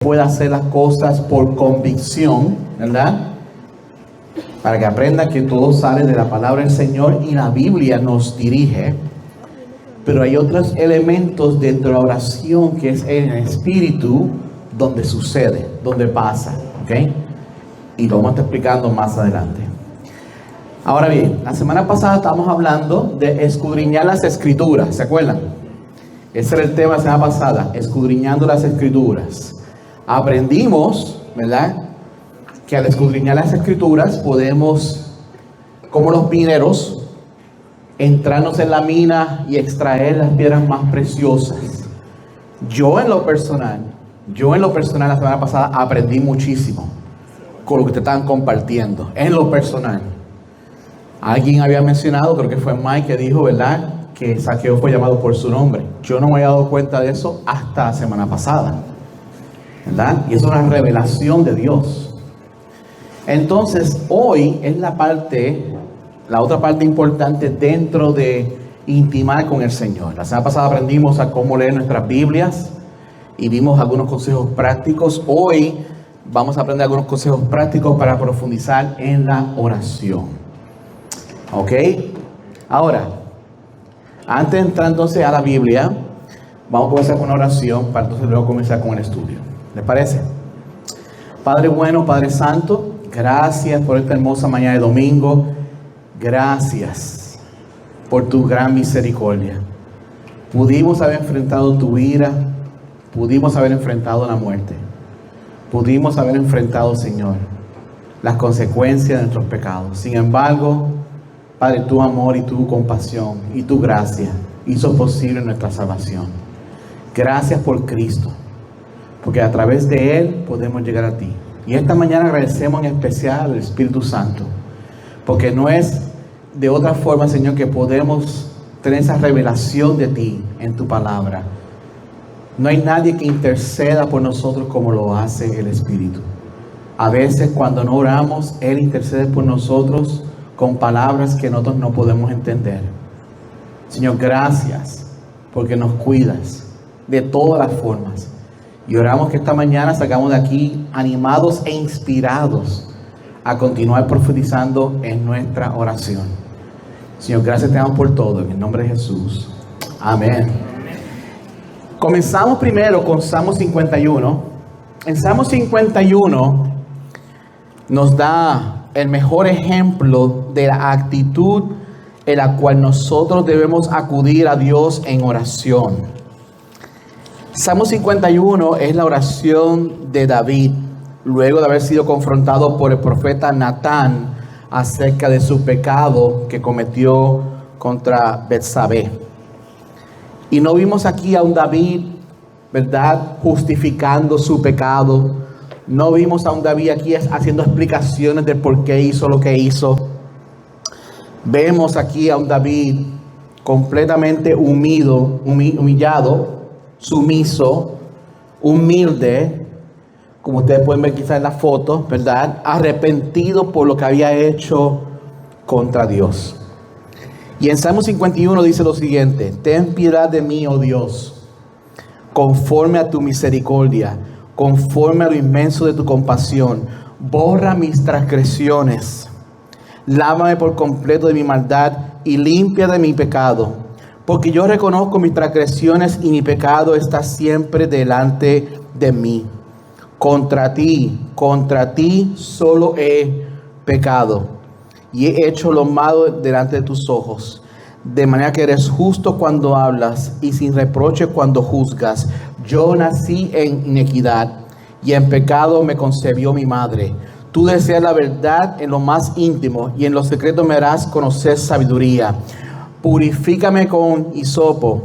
pueda hacer las cosas por convicción, ¿verdad? Para que aprendan que todo sale de la palabra del Señor y la Biblia nos dirige. Pero hay otros elementos dentro de la oración que es en el espíritu donde sucede, donde pasa, ¿ok? Y lo vamos a estar explicando más adelante. Ahora bien, la semana pasada estábamos hablando de escudriñar las escrituras, ¿se acuerdan? Ese era el tema de la semana pasada, escudriñando las escrituras. Aprendimos, ¿verdad?, que al escudriñar las escrituras podemos, como los mineros, entrarnos en la mina y extraer las piedras más preciosas. Yo en lo personal la semana pasada aprendí muchísimo con lo que te estaban compartiendo, en lo personal. Alguien había mencionado, creo que fue Mike, que dijo, ¿verdad?, que Zaqueo fue llamado por su nombre. Yo no me había dado cuenta de eso hasta la semana pasada, ¿verdad? Y es una revelación de Dios. Entonces, hoy es la otra parte importante dentro de intimar con el Señor. La semana pasada aprendimos a cómo leer nuestras Biblias y vimos algunos consejos prácticos. Hoy vamos a aprender algunos consejos prácticos para profundizar en la oración. ¿Ok? Ahora, antes de entrar entonces a la Biblia, vamos a comenzar con una oración para entonces luego comenzar con el estudio. ¿Les parece? Padre bueno, Padre santo, gracias por esta hermosa mañana de domingo. Gracias por tu gran misericordia. Pudimos haber enfrentado tu ira, pudimos haber enfrentado la muerte, pudimos haber enfrentado, Señor, las consecuencias de nuestros pecados. Sin embargo, Padre, tu amor y tu compasión y tu gracia hizo posible nuestra salvación. Gracias por Cristo, porque a través de Él podemos llegar a ti. Y esta mañana agradecemos en especial al Espíritu Santo, porque no es de otra forma, Señor, que podemos tener esa revelación de ti en tu palabra. No hay nadie que interceda por nosotros como lo hace el Espíritu. A veces cuando no oramos, Él intercede por nosotros con palabras que nosotros no podemos entender. Señor, gracias porque nos cuidas de todas las formas. Y oramos que esta mañana salgamos de aquí animados e inspirados a continuar profetizando en nuestra oración. Señor, gracias te damos por todo, en el nombre de Jesús. Amén. Comenzamos primero con Salmo 51. En Salmo 51 nos da el mejor ejemplo de la actitud en la cual nosotros debemos acudir a Dios en oración. Salmo 51 es la oración de David, luego de haber sido confrontado por el profeta Natán acerca de su pecado que cometió contra Betsabé. Y no vimos aquí a un David, ¿verdad?, justificando su pecado. No vimos a un David aquí haciendo explicaciones de por qué hizo lo que hizo. Vemos aquí a un David completamente humillado, sumiso, humilde, como ustedes pueden ver quizás en la foto, ¿verdad?, arrepentido por lo que había hecho contra Dios. Y en Salmo 51 dice lo siguiente: ten piedad de mí, oh Dios, conforme a tu misericordia, conforme a lo inmenso de tu compasión, borra mis transgresiones, lávame por completo de mi maldad y limpia de mi pecado, porque yo reconozco mis transgresiones y mi pecado está siempre delante de mí. Contra ti solo he pecado y he hecho lo malo delante de tus ojos, de manera que eres justo cuando hablas y sin reproche cuando juzgas. Yo nací en iniquidad y en pecado me concebió mi madre. Tú deseas la verdad en lo más íntimo y en lo secreto me harás conocer sabiduría. Purifícame con hisopo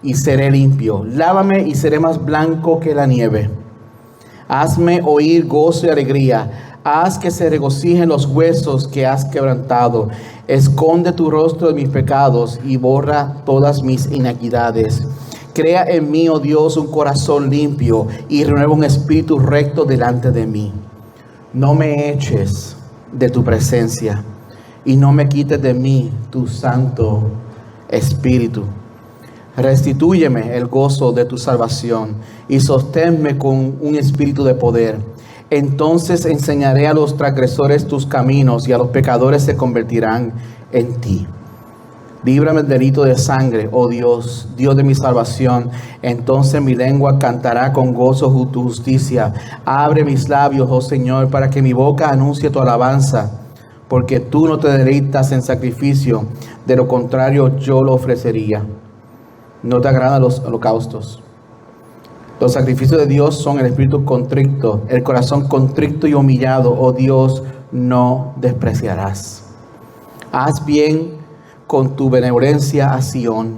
y seré limpio. Lávame y seré más blanco que la nieve. Hazme oír gozo y alegría. Haz que se regocijen los huesos que has quebrantado. Esconde tu rostro de mis pecados y borra todas mis iniquidades. Crea en mí, oh Dios, un corazón limpio y renueva un espíritu recto delante de mí. No me eches de tu presencia y no me quites de mí tu Santo Espíritu. Restitúyeme el gozo de tu salvación y sosténme con un espíritu de poder. Entonces enseñaré a los transgresores tus caminos y a los pecadores se convertirán en ti. Líbrame del delito de sangre, oh Dios, Dios de mi salvación. Entonces mi lengua cantará con gozo tu justicia. Abre mis labios, oh Señor, para que mi boca anuncie tu alabanza. Porque tú no te deleitas en sacrificio, de lo contrario yo lo ofrecería. No te agradan los holocaustos. Los sacrificios de Dios son el espíritu contrito, el corazón contrito y humillado, oh Dios, no despreciarás. Haz bien con tu benevolencia a Sión,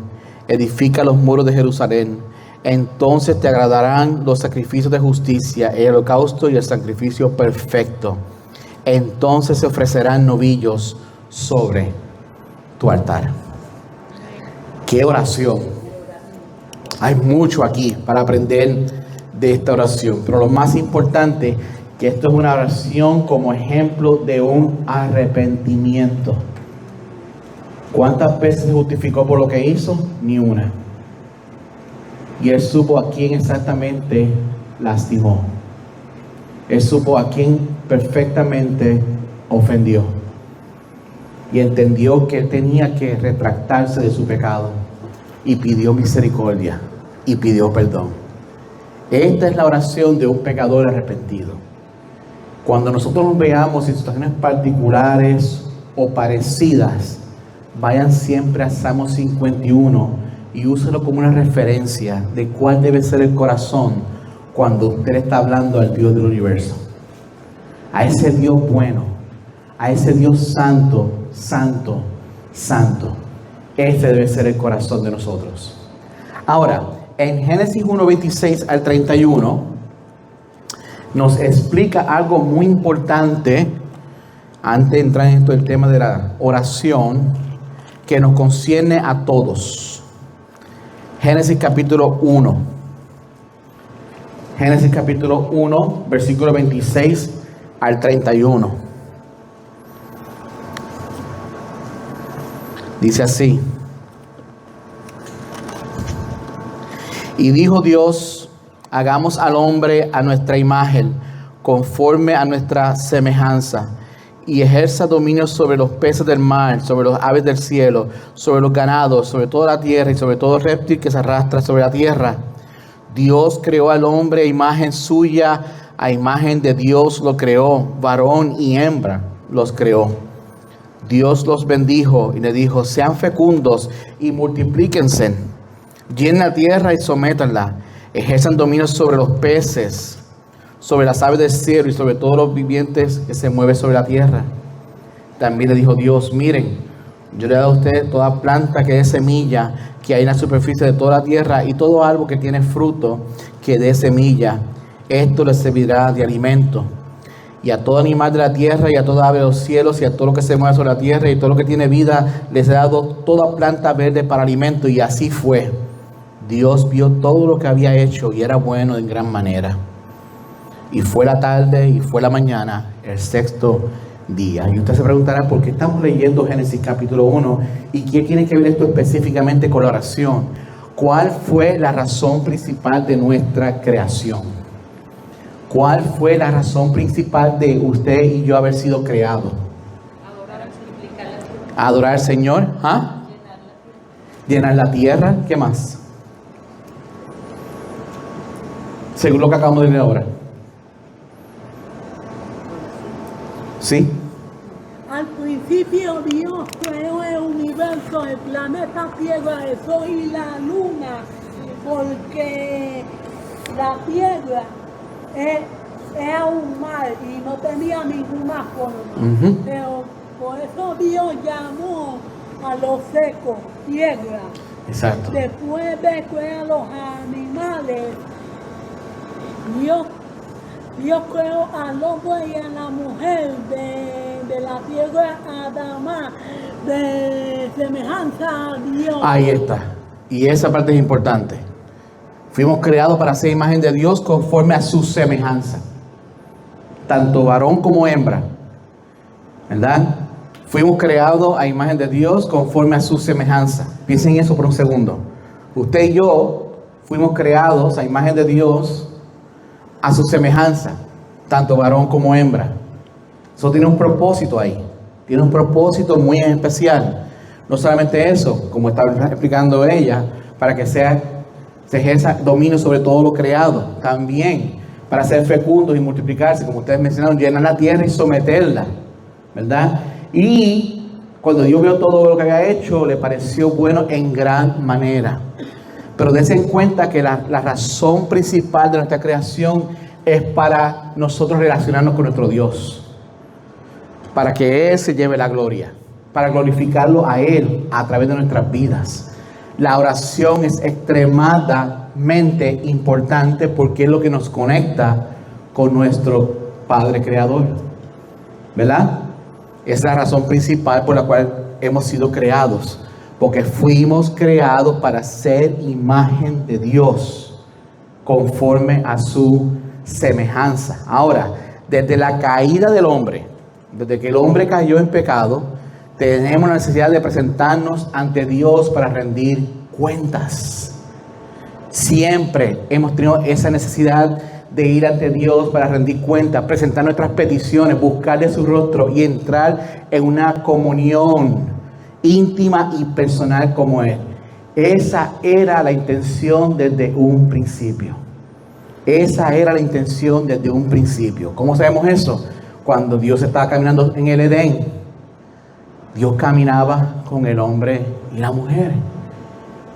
edifica los muros de Jerusalén. Entonces te agradarán los sacrificios de justicia, el holocausto y el sacrificio perfecto. Entonces se ofrecerán novillos sobre tu altar. ¡Qué oración! Hay mucho aquí para aprender de esta oración, pero lo más importante, que esto es una oración como ejemplo de un arrepentimiento. ¿Cuántas veces se justificó por lo que hizo? Ni una. Y él supo a quién exactamente lastimó. Él supo a quién perfectamente ofendió. Y entendió que él tenía que retractarse de su pecado. Y pidió misericordia. Y pidió perdón. Esta es la oración de un pecador arrepentido. Cuando nosotros nos veamos en situaciones particulares o parecidas, vayan siempre a Salmo 51 y úselo como una referencia de cuál debe ser el corazón cuando usted está hablando al Dios del universo. A ese Dios bueno, a ese Dios santo, santo, santo. Ese debe ser el corazón de nosotros. Ahora, en Génesis 1:26 al 31, nos explica algo muy importante antes de entrar en esto el tema de la oración, que nos concierne a todos. Génesis capítulo 1. Génesis capítulo 1, versículo 26 al 31. Dice así. Y dijo Dios, hagamos al hombre a nuestra imagen, conforme a nuestra semejanza, y ejerza dominio sobre los peces del mar, sobre los aves del cielo, sobre los ganados, sobre toda la tierra y sobre todo reptil que se arrastra sobre la tierra. Dios creó al hombre a imagen suya, a imagen de Dios lo creó, varón y hembra los creó. Dios los bendijo y le dijo, sean fecundos y multiplíquense. Llenen la tierra y sométanla. Ejerzan dominio sobre los peces, sobre las aves del cielo y sobre todos los vivientes que se mueven sobre la tierra. También le dijo Dios, miren, yo le he dado a ustedes toda planta que dé semilla, que hay en la superficie de toda la tierra, y todo árbol que tiene fruto, que dé semilla. Esto les servirá de alimento. Y a todo animal de la tierra, y a toda ave de los cielos, y a todo lo que se mueve sobre la tierra, y todo lo que tiene vida, les he dado toda planta verde para alimento. Y así fue. Dios vio todo lo que había hecho, y era bueno en gran manera. Y fue la tarde, y fue la mañana, el sexto día. Y usted se preguntará, ¿por qué estamos leyendo Génesis capítulo 1? ¿Y qué tiene que ver esto específicamente con la oración? ¿Cuál fue la razón principal de nuestra creación? ¿Cuál fue la razón principal de usted y yo haber sido creados? Adorar al Señor. ¿Ah? Llenar la tierra. ¿Qué más? Según lo que acabamos de leer ahora. ¿Sí? Al principio Dios creó el universo, el planeta Tierra, el Sol y la Luna, porque la Tierra era un mar y no tenía ninguna forma. Pero por eso Dios llamó a los secos tierra. Exacto. Después de crear los animales, Dios creó al hombre y a la mujer de la tierra Adama, de semejanza a Dios. Ahí está. Y esa parte es importante. Fuimos creados para ser imagen de Dios conforme a su semejanza. Tanto varón como hembra. ¿Verdad? Fuimos creados a imagen de Dios conforme a su semejanza. Piensen en eso por un segundo. Usted y yo fuimos creados a imagen de Dios, a su semejanza, tanto varón como hembra. Eso tiene un propósito ahí, tiene un propósito muy especial. No solamente eso, como estaba explicando ella, para que se ejerza dominio sobre todo lo creado, también para ser fecundos y multiplicarse, como ustedes mencionaron, llenar la tierra y someterla, ¿verdad? Y cuando Dios vio todo lo que había hecho, le pareció bueno en gran manera. Pero dense en cuenta que la razón principal de nuestra creación es para nosotros relacionarnos con nuestro Dios, para que Él se lleve la gloria, para glorificarlo a Él a través de nuestras vidas. La oración es extremadamente importante porque es lo que nos conecta con nuestro Padre Creador, ¿verdad? Es la razón principal por la cual hemos sido creados, porque fuimos creados para ser imagen de Dios, conforme a su semejanza. Ahora, desde la caída del hombre, desde que el hombre cayó en pecado, tenemos la necesidad de presentarnos ante Dios para rendir cuentas. Siempre hemos tenido esa necesidad de ir ante Dios para rendir cuentas, presentar nuestras peticiones, buscarle su rostro y entrar en una comunión íntima y personal como Él. Esa era la intención desde un principio. Esa era la intención desde un principio. ¿Cómo sabemos eso? Cuando Dios estaba caminando en el Edén, Dios caminaba con el hombre y la mujer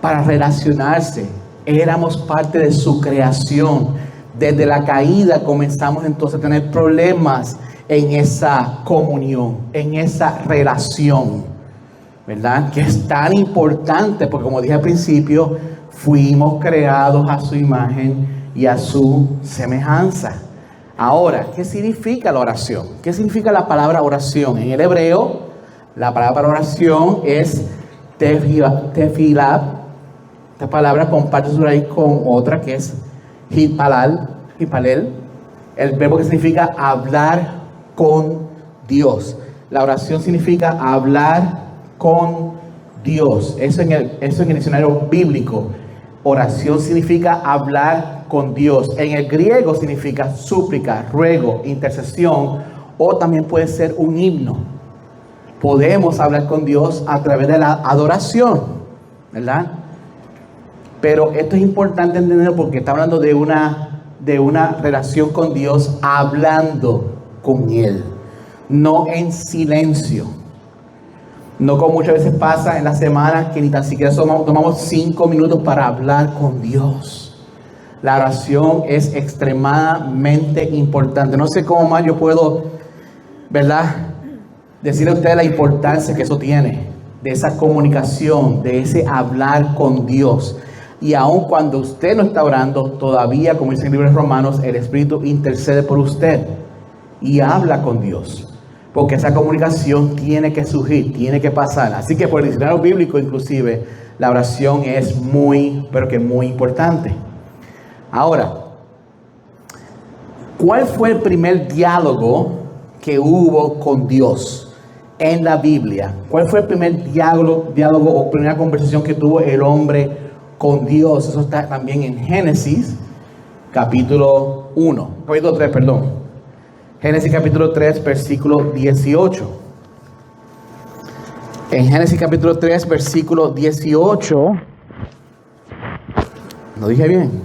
para relacionarse. Éramos parte de su creación. Desde la caída comenzamos entonces a tener problemas en esa comunión, en esa relación, ¿verdad? Que es tan importante porque, como dije al principio, fuimos creados a su imagen y a su semejanza. Ahora, ¿qué significa la oración? ¿Qué significa la palabra oración? En el hebreo, la palabra oración es tefilá. Esta palabra comparte su raíz con otra que es hipalel, el verbo que significa hablar con Dios. La oración significa hablar con Dios. Eso en el diccionario bíblico. Oración significa hablar con Dios. En el griego significa súplica, ruego, intercesión, o también puede ser un himno. Podemos hablar con Dios a través de la adoración, ¿verdad? Pero esto es importante entenderlo porque está hablando de una relación con Dios, hablando con Él, no en silencio. No como muchas veces pasa en la semana que ni tan siquiera tomamos 5 minutos para hablar con Dios. La oración es extremadamente importante. No sé cómo más yo puedo, ¿verdad?, decirle a ustedes la importancia que eso tiene, de esa comunicación, de ese hablar con Dios. Y aun cuando usted no está orando, todavía, como dice el libro de Romanos, el Espíritu intercede por usted y habla con Dios. Porque esa comunicación tiene que surgir, tiene que pasar. Así que por el diccionario bíblico, inclusive, la oración es muy, pero que muy importante. Ahora, ¿cuál fue el primer diálogo que hubo con Dios en la Biblia? ¿Cuál fue el primer diálogo o primera conversación que tuvo el hombre con Dios? Eso está también en Génesis, capítulo 3, perdón. Génesis capítulo 3, versículo 18. En Génesis capítulo 3, versículo 18. ¿Lo dije bien?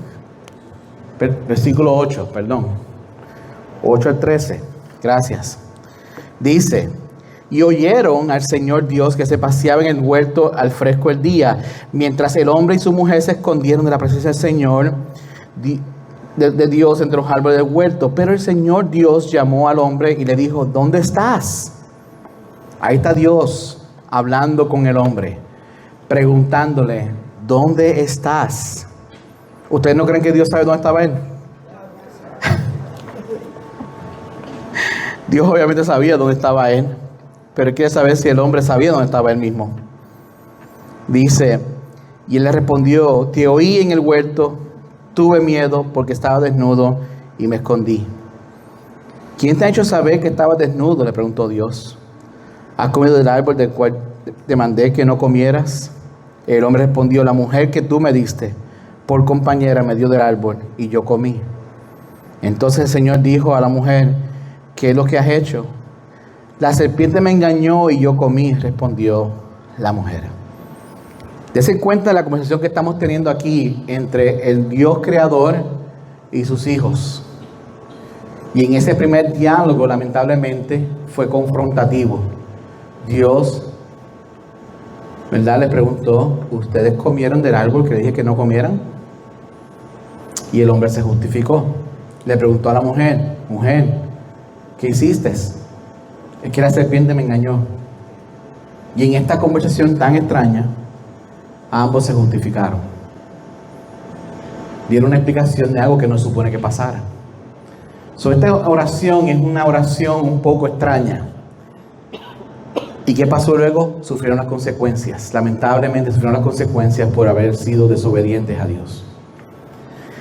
Versículo 8, perdón. 8 al 13. Gracias. Dice: y oyeron al Señor Dios que se paseaba en el huerto al fresco del día, mientras el hombre y su mujer se escondieron de la presencia del Señor de Dios entre los árboles del huerto. Pero el Señor Dios llamó al hombre y le dijo: ¿dónde estás? Ahí está Dios hablando con el hombre, preguntándole: ¿dónde estás? ¿Ustedes no creen que Dios sabe dónde estaba él? Dios obviamente sabía dónde estaba él, pero quiere saber si el hombre sabía dónde estaba él mismo. Dice: y él le respondió: te oí en el huerto, tuve miedo porque estaba desnudo y me escondí. ¿Quién te ha hecho saber que estabas desnudo?, le preguntó Dios. ¿Has comido del árbol del cual te mandé que no comieras? El hombre respondió: la mujer que tú me diste por compañera me dio del árbol y yo comí. Entonces el Señor dijo a la mujer: ¿qué es lo que has hecho? La serpiente me engañó y yo comí, respondió la mujer. Dese cuenta de la conversación que estamos teniendo aquí entre el Dios creador y sus hijos. Y en ese primer diálogo, lamentablemente, fue confrontativo. Dios, ¿verdad?, le preguntó: ¿ustedes comieron del árbol que le dije que no comieran? Y el hombre se justificó. Le preguntó a la mujer: mujer, ¿qué hiciste? Es que la serpiente me engañó. Y en esta conversación tan extraña, ambos se justificaron. Dieron una explicación de algo que no supone que pasara. Esta oración es una oración un poco extraña. ¿Y qué pasó luego? Sufrieron las consecuencias. Lamentablemente sufrieron las consecuencias por haber sido desobedientes a Dios.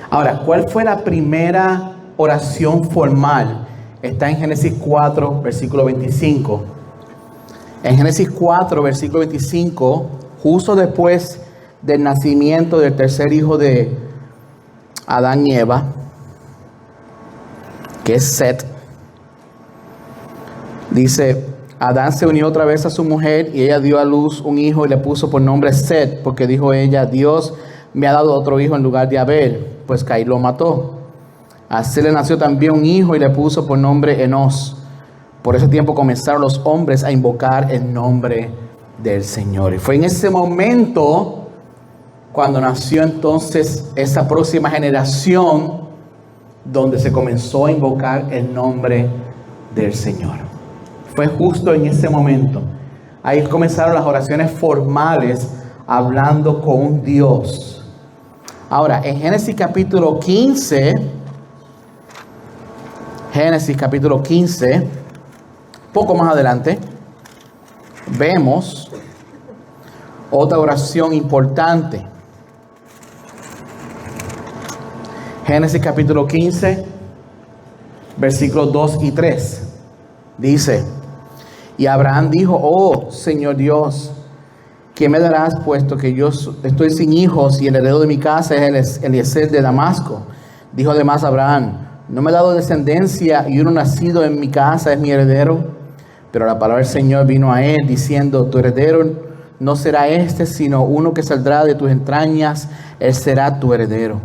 Ahora, ¿cuál fue la primera oración formal? Está en Génesis 4, versículo 25. En Génesis 4, versículo 25, justo después del nacimiento del tercer hijo de Adán y Eva, que es Set, dice: Adán se unió otra vez a su mujer y ella dio a luz un hijo y le puso por nombre Set, porque dijo ella: Dios me ha dado otro hijo en lugar de Abel, pues Caín lo mató. Así le nació también un hijo y le puso por nombre Enos. Por ese tiempo comenzaron los hombres a invocar el nombre del Señor. Y fue en ese momento cuando nació entonces esa próxima generación, donde se comenzó a invocar el nombre del Señor. Fue justo en ese momento. Ahí comenzaron las oraciones formales, hablando con Dios. Ahora, en Génesis capítulo 15, poco más adelante, vemos otra oración importante. Génesis capítulo 15, versículos 2 y 3. Dice: y Abraham dijo: oh Señor Dios, ¿qué me darás, puesto que yo estoy sin hijos y el heredero de mi casa es Eliezer de Damasco? Dijo además Abraham: no me ha dado descendencia y uno nacido en mi casa es mi heredero. Pero la palabra del Señor vino a él diciendo: tu heredero no será este, sino uno que saldrá de tus entrañas, él será tu heredero.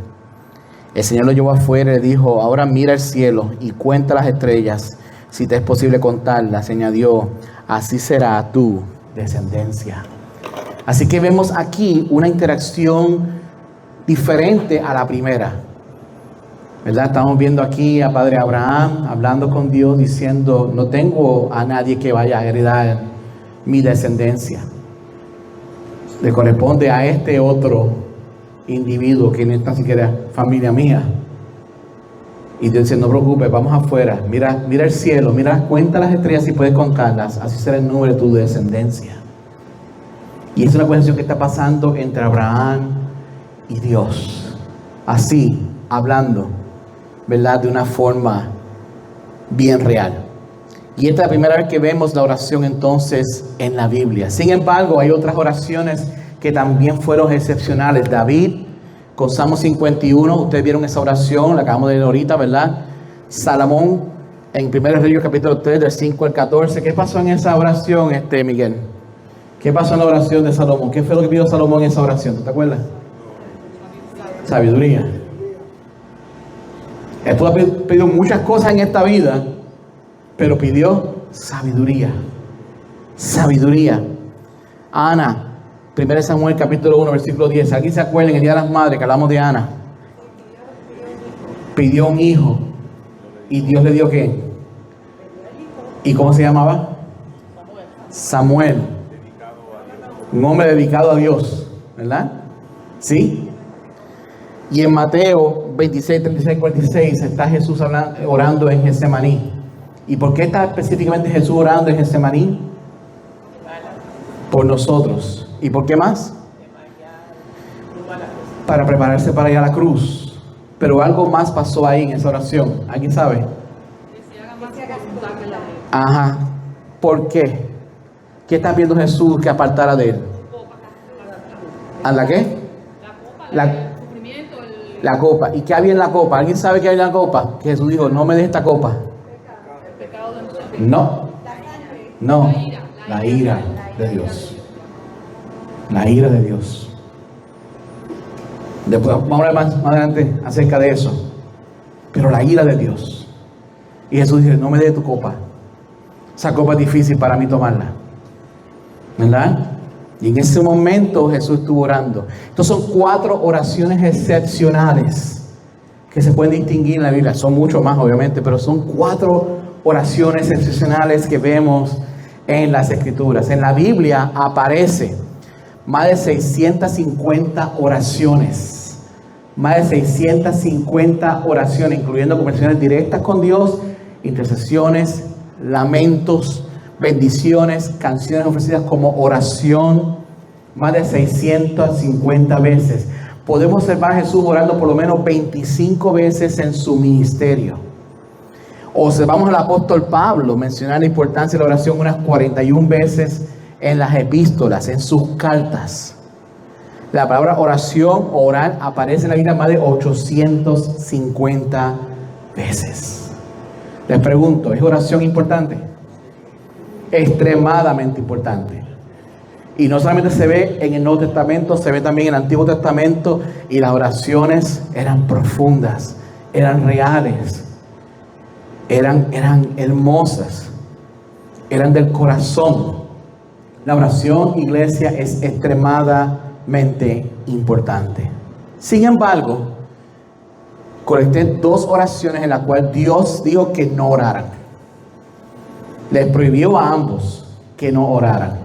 El Señor lo llevó afuera y le dijo: ahora mira el cielo y cuenta las estrellas, si te es posible contarlas. Añadió: así será tu descendencia. Así que vemos aquí una interacción diferente a la primera, ¿verdad? Estamos viendo aquí a Padre Abraham hablando con Dios, diciendo: no tengo a nadie que vaya a heredar mi descendencia. Le corresponde a este otro individuo que no es tan siquiera familia mía. Y Dios dice: no te preocupes, vamos afuera, mira el cielo, cuenta las estrellas si puedes contarlas, así será el número de tu descendencia. Y es una conversación que está pasando entre Abraham y Dios, así, hablando, ¿verdad?, de una forma bien real. Y esta es la primera vez que vemos la oración entonces en la Biblia. Sin embargo, hay otras oraciones que también fueron excepcionales. David, con Salmo 51, ustedes vieron esa oración, la acabamos de leer ahorita, ¿verdad? Salomón, en 1 Reyes capítulo 3, del 5 al 14. ¿Qué pasó en esa oración, Miguel? ¿Qué pasó en la oración de Salomón? ¿Qué fue lo que pidió Salomón en esa oración? ¿Te acuerdas? Sabiduría. Él pudo haber pedido muchas cosas en esta vida, pero pidió sabiduría. Sabiduría. Ana, 1 Samuel capítulo 1, versículo 10. ¿Alguien se acuerda en el Día de las Madres que hablamos de Ana? Pidió un hijo. ¿Y Dios le dio qué? ¿Y cómo se llamaba? Samuel. Un hombre dedicado a Dios, ¿verdad? ¿Sí? Y en Mateo 26, 36, 46 está Jesús orando en Getsemaní. ¿Y por qué está específicamente Jesús orando en Getsemaní? Por nosotros. ¿Y por qué más? Para prepararse para ir a la cruz. Pero algo más pasó ahí en esa oración. ¿Alguien sabe? Ajá. ¿Por qué? ¿Qué está viendo Jesús que apartara de él? ¿A la qué? La copa, el sufrimiento, La copa. ¿Y qué había en la copa? ¿Alguien sabe qué había en la copa? Que Jesús dijo, no me des esta copa. el pecado de nosotros. No. No. La ira de Dios. La ira de Dios. Después vamos a hablar más adelante acerca de eso. Pero la ira de Dios. Y Jesús dice, no me des tu copa. Esa copa es difícil para mí tomarla. ¿Verdad? Y en ese momento Jesús estuvo orando. Estos son 4 oraciones excepcionales que se pueden distinguir en la Biblia. Son mucho más, obviamente, pero son 4 oraciones excepcionales que vemos en las Escrituras. En la Biblia aparece más de 650 oraciones. Más de 650 oraciones, incluyendo conversaciones directas con Dios, intercesiones, lamentos, bendiciones, canciones ofrecidas como oración, más de 650 veces. Podemos observar a Jesús orando por lo menos 25 veces en su ministerio. Observamos al apóstol Pablo mencionar la importancia de la oración unas 41 veces en las epístolas, en sus cartas. La palabra oración o orar aparece en la Biblia más de 850 veces. Les pregunto, ¿es oración importante? Extremadamente importante. Y no solamente se ve en el Nuevo Testamento, se ve también en el Antiguo Testamento, y las oraciones eran profundas, eran reales, eran hermosas, eran del corazón. La oración, iglesia, es extremadamente importante. Sin embargo, colecté 2 oraciones en las cuales Dios dijo que no oraran. Les prohibió a ambos que no oraran.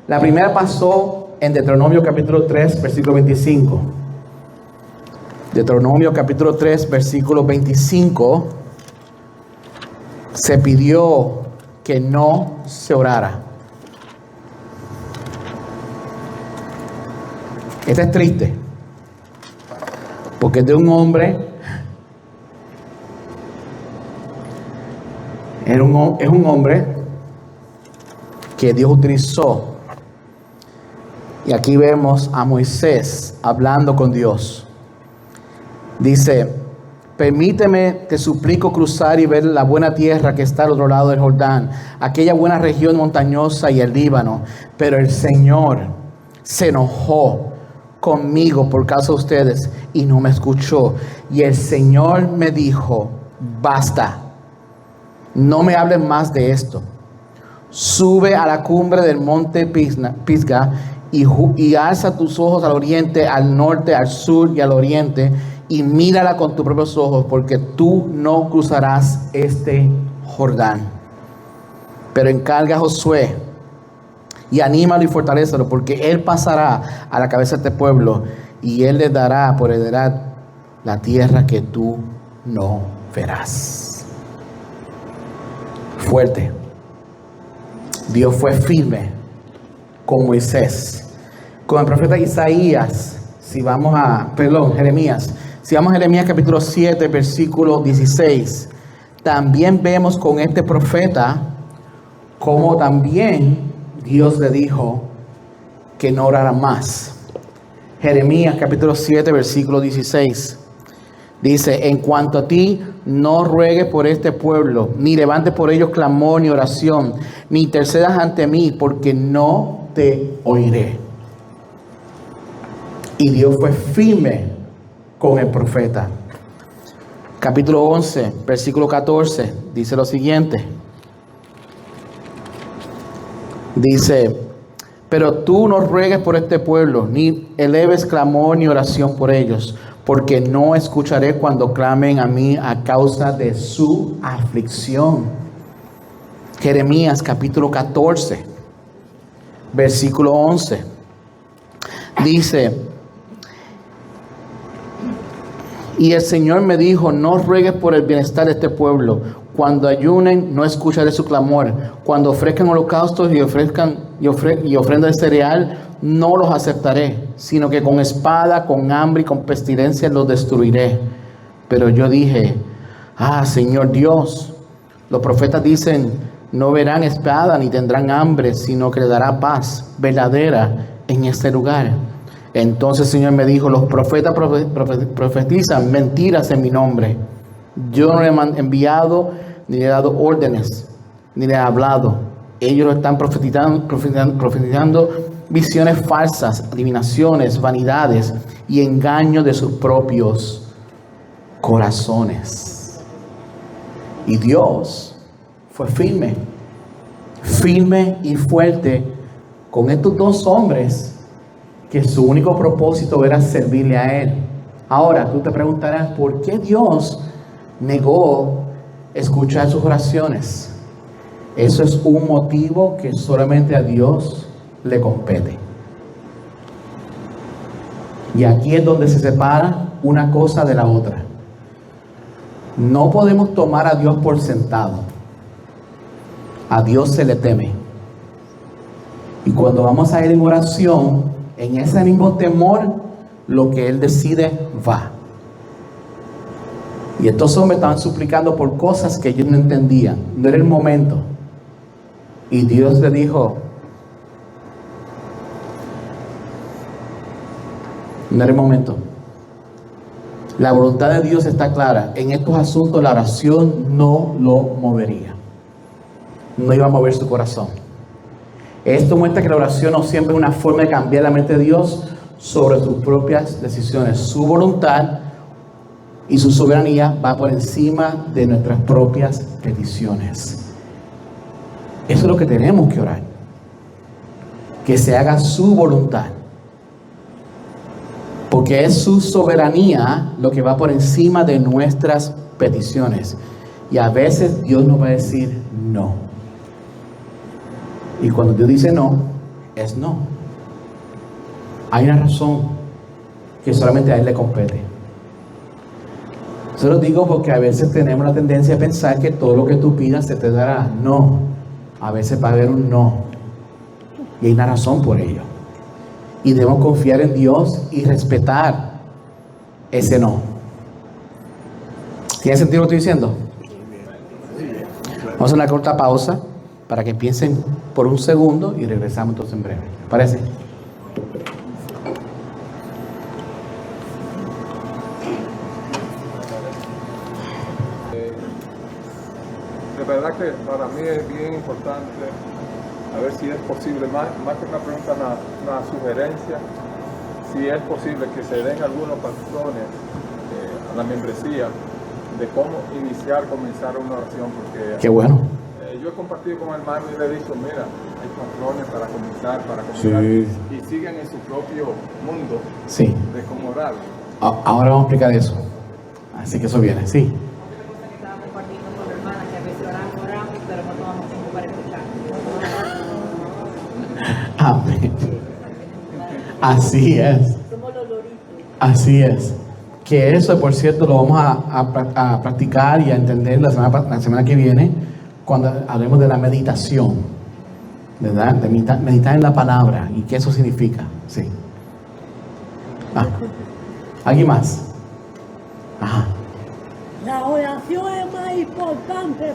La primera pasó en Deuteronomio capítulo 3, versículo 25. Deuteronomio capítulo 3, versículo 25. Se pidió que no se orara. Esta es triste, porque es de un hombre, es un hombre que Dios utilizó. Y aquí vemos a Moisés hablando con Dios. Dice, permíteme, te suplico, cruzar y ver la buena tierra que está al otro lado del Jordán, aquella buena región montañosa y el Líbano. Pero el Señor se enojó conmigo por causa de ustedes y no me escuchó. Y el Señor me dijo, basta, no me hables más de esto. Sube a la cumbre del monte Pisga y alza tus ojos al oriente, al norte, al sur y al oriente, y mírala con tus propios ojos, porque tú no cruzarás este Jordán. Pero encarga a Josué y anímalo y fortalécelo, porque él pasará a la cabeza de este pueblo y él les dará por heredad la tierra que tú no verás. Fuerte. Dios fue firme con Moisés. Con el profeta Jeremías. Si vamos a Jeremías capítulo 7, versículo 16. También vemos con este profeta como también Dios le dijo que no orara más. Jeremías capítulo 7, versículo 16. Dice, en cuanto a ti, no ruegues por este pueblo, ni levantes por ellos clamor ni oración, ni intercedas ante mí, porque no te oiré. Y Dios fue firme con el profeta. Capítulo 11, versículo 14, dice lo siguiente. Dice, pero tú no ruegues por este pueblo, ni eleves clamor ni oración por ellos, porque no escucharé cuando clamen a mí a causa de su aflicción. Jeremías capítulo 14, versículo 11. Dice, y el Señor me dijo, no ruegues por el bienestar de este pueblo. Cuando ayunen, no escucharé su clamor. Cuando ofrezcan holocaustos y ofrendas de cereal, no los aceptaré, sino que con espada, con hambre y con pestilencia los destruiré. Pero yo dije, Señor Dios, los profetas dicen, no verán espada ni tendrán hambre, sino que le dará paz verdadera en este lugar. Entonces el Señor me dijo, los profetas profetizan mentiras en mi nombre. Yo no le he enviado, ni le he dado órdenes, ni le he hablado. Ellos lo están profetizando visiones falsas, adivinaciones, vanidades y engaños de sus propios corazones. Y Dios fue firme y fuerte con estos dos hombres que su único propósito era servirle a Él. Ahora, tú te preguntarás, ¿por qué Dios negó escuchar sus oraciones? Eso es un motivo que solamente a Dios le compete. Y aquí es donde se separa una cosa de la otra. No podemos tomar a Dios por sentado. A Dios se le teme. Y cuando vamos a ir en oración, en ese mismo temor, lo que Él decide va. Y estos hombres estaban suplicando por cosas que ellos no entendían. No era el momento. Y Dios le dijo, no era el momento. La voluntad de Dios está clara. En estos asuntos la oración no lo movería. No iba a mover su corazón. Esto muestra que la oración no siempre es una forma de cambiar la mente de Dios sobre sus propias decisiones. Su voluntad y su soberanía va por encima de nuestras propias peticiones. Eso es lo que tenemos que orar. Que se haga su voluntad. Porque es su soberanía lo que va por encima de nuestras peticiones. Y a veces Dios nos va a decir no. Y cuando Dios dice no, es no. Hay una razón que solamente a Él le compete. Se lo digo porque a veces tenemos la tendencia a pensar que todo lo que tú pidas se te dará. No. A veces va a haber un no. Y hay una razón por ello. Y debemos confiar en Dios y respetar ese no. ¿Tiene sentido lo que estoy diciendo? Vamos a hacer una corta pausa para que piensen por un segundo y regresamos entonces en breve. ¿Parece? De verdad que para mí es bien importante, a ver si es posible, más que una pregunta, una sugerencia, si es posible que se den algunos patrones a la membresía de cómo comenzar una oración, porque Qué bueno. yo he compartido con hermanos y le he dicho, mira, hay patrones para comenzar, Sí. y siguen en su propio mundo Sí. de cómo orar. Ahora vamos a explicar eso. Así que eso viene, sí. Estaba compartiendo con la hermana que a veces oramos, pero no tomamos tiempo para escuchar. Amén. Así es. Somos los loritos. Así es. Que eso, por cierto, lo vamos a practicar y a entender la semana que viene, cuando hablemos de la meditación, ¿verdad? De meditar en la palabra y qué eso significa. Sí. ¿Alguien más? Ajá. La oración es más importante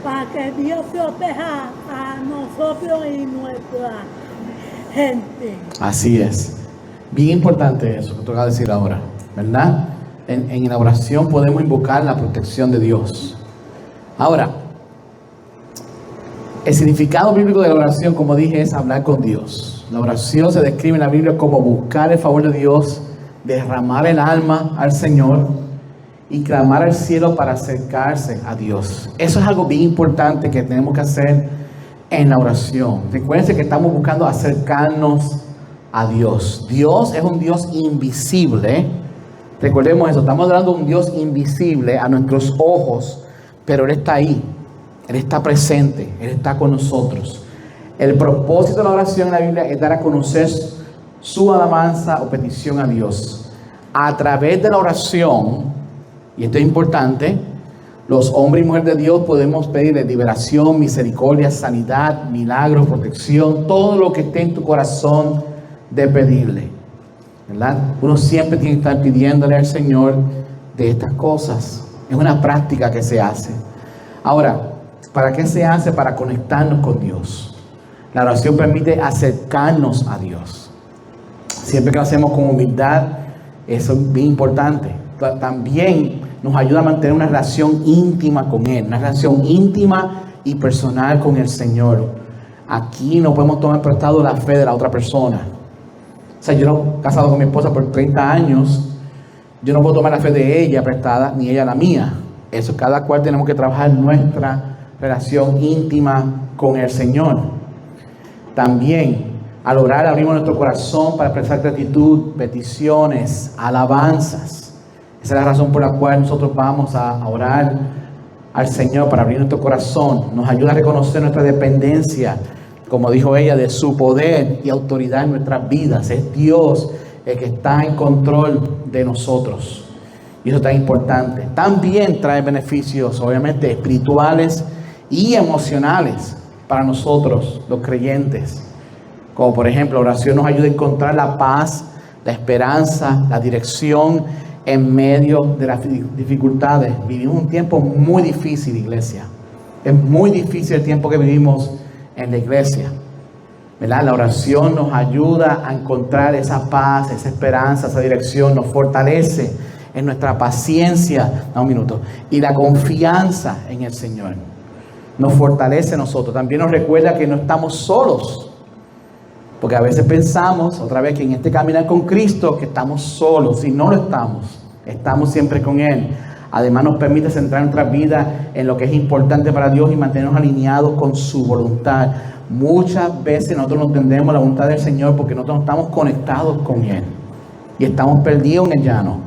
para que Dios proteja a nosotros y nuestra gente. Así es. Bien importante eso que toca decir ahora, ¿verdad? En la oración podemos invocar la protección de Dios. Ahora, el significado bíblico de la oración, como dije, es hablar con Dios. La oración se describe en la Biblia como buscar el favor de Dios, derramar el alma al Señor y clamar al cielo para acercarse a Dios. Eso es algo bien importante que tenemos que hacer en la oración. Recuerden que estamos buscando acercarnos a Dios. Dios es un Dios invisible. Recordemos eso, estamos hablando de un Dios invisible a nuestros ojos, pero Él está ahí. Él está presente, Él está con nosotros. El propósito de la oración en la Biblia es dar a conocer su alabanza o petición a Dios. A través de la oración, y esto es importante, los hombres y mujeres de Dios podemos pedirle liberación, misericordia, sanidad, milagros, protección, todo lo que esté en tu corazón de pedirle, ¿verdad? Uno siempre tiene que estar pidiéndole al Señor de estas cosas. Es una práctica que se hace. Ahora, ¿para qué se hace? Para conectarnos con Dios. La oración permite acercarnos a Dios. Siempre que lo hacemos con humildad, eso es bien importante. También nos ayuda a mantener una relación íntima con Él, una relación íntima y personal con el Señor. Aquí no podemos tomar prestado la fe de la otra persona. O sea, yo no casado con mi esposa por 30 años, yo no puedo tomar la fe de ella prestada, ni ella la mía. Eso, cada cual tenemos que trabajar nuestra relación íntima con el Señor. También, al orar, abrimos nuestro corazón para expresar gratitud, peticiones, alabanzas. Esa es la razón por la cual nosotros vamos a orar al Señor, para abrir nuestro corazón. Nos ayuda a reconocer nuestra dependencia, como dijo ella, de su poder y autoridad en nuestras vidas. Es Dios el que está en control de nosotros. Y eso es tan importante. También trae beneficios, obviamente, espirituales y emocionales para nosotros, los creyentes. Como por ejemplo, la oración nos ayuda a encontrar la paz, la esperanza, la dirección en medio de las dificultades. Vivimos un tiempo muy difícil, iglesia. Es muy difícil el tiempo que vivimos en la iglesia, ¿verdad? La oración nos ayuda a encontrar esa paz, esa esperanza, esa dirección. Nos fortalece en nuestra paciencia, y la confianza en el Señor. Nos fortalece a nosotros. También nos recuerda que no estamos solos. Porque a veces pensamos, otra vez, que en este caminar con Cristo, que estamos solos. Y no lo estamos. Estamos siempre con Él. Además nos permite centrar nuestra vida en lo que es importante para Dios y mantenernos alineados con su voluntad. Muchas veces nosotros no entendemos la voluntad del Señor porque nosotros no estamos conectados con Él. Y estamos perdidos en el llano.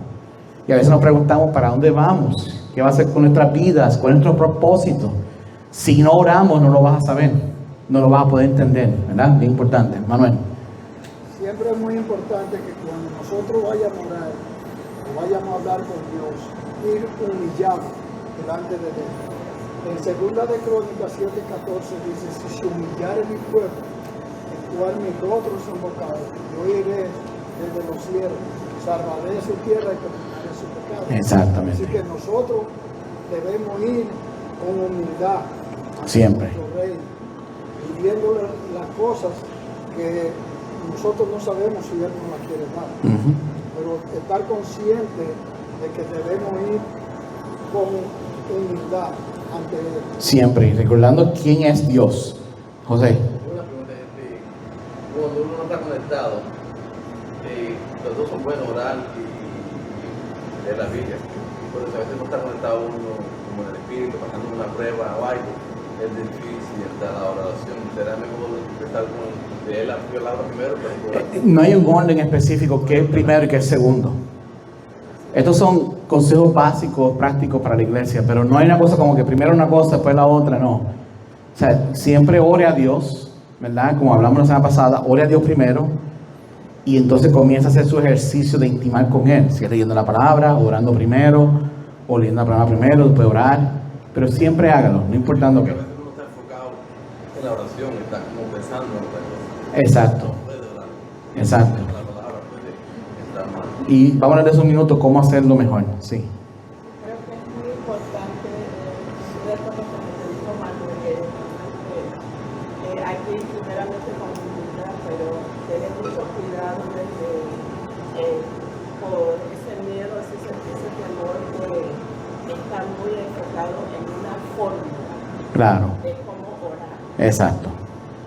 Y a veces nos preguntamos, ¿para dónde vamos? ¿Qué va a hacer con nuestras vidas? ¿Cuál es nuestro propósito? Si no oramos, no lo vas a saber. No lo vas a poder entender, ¿verdad? Bien importante. Manuel. Siempre es muy importante que cuando nosotros vayamos a orar o vayamos a hablar con Dios, ir humillados delante de Él. En 2 de Crónicas 7:14 dice: si se humillare mi pueblo, el cual mis rostros son bocados, yo iré desde los cielos, salvaré su tierra y perdonaré su pecado. Exactamente. Así que nosotros debemos ir con humildad ante Siempre. nuestro Rey, pidiéndole las cosas que nosotros no sabemos si Él nos las quiere dar. Pero estar consciente de que debemos ir con humildad ante Él. Siempre, recordando quién es Dios. José. Una pregunta es, cuando uno no está conectado, los dos son buenos, orar y leer la Biblia. Pero a veces no está conectado uno como en el espíritu, pasando una prueba o algo, es difícil estar a la oración. ¿Será mejor empezar con leer la palabra primero? No hay un orden específico que es primero y que es segundo. Estos son consejos básicos, prácticos para la iglesia, pero no hay una cosa como que primero una cosa, después la otra, no. O sea, siempre ore a Dios, ¿verdad? Como hablamos la semana pasada, ore a Dios primero y entonces comienza a hacer su ejercicio de intimar con Él. Si es leyendo la palabra, orando primero, o leyendo la palabra primero, después orar, pero siempre hágalo, no importando qué. A veces uno está enfocado en la oración, está como pensando en otra cosa. Exacto. No puede orar. Exacto. La palabra puede estar mal. Y vamos a hablar de un minuto cómo hacerlo mejor. Sí. Creo que es muy importante reconocer lo que dijo Manuel, que hay que ir primeramente con humildad, pero tener mucho cuidado por ese miedo, ese temor de estar muy enfocado en una fórmula Claro. de cómo orar. Exacto.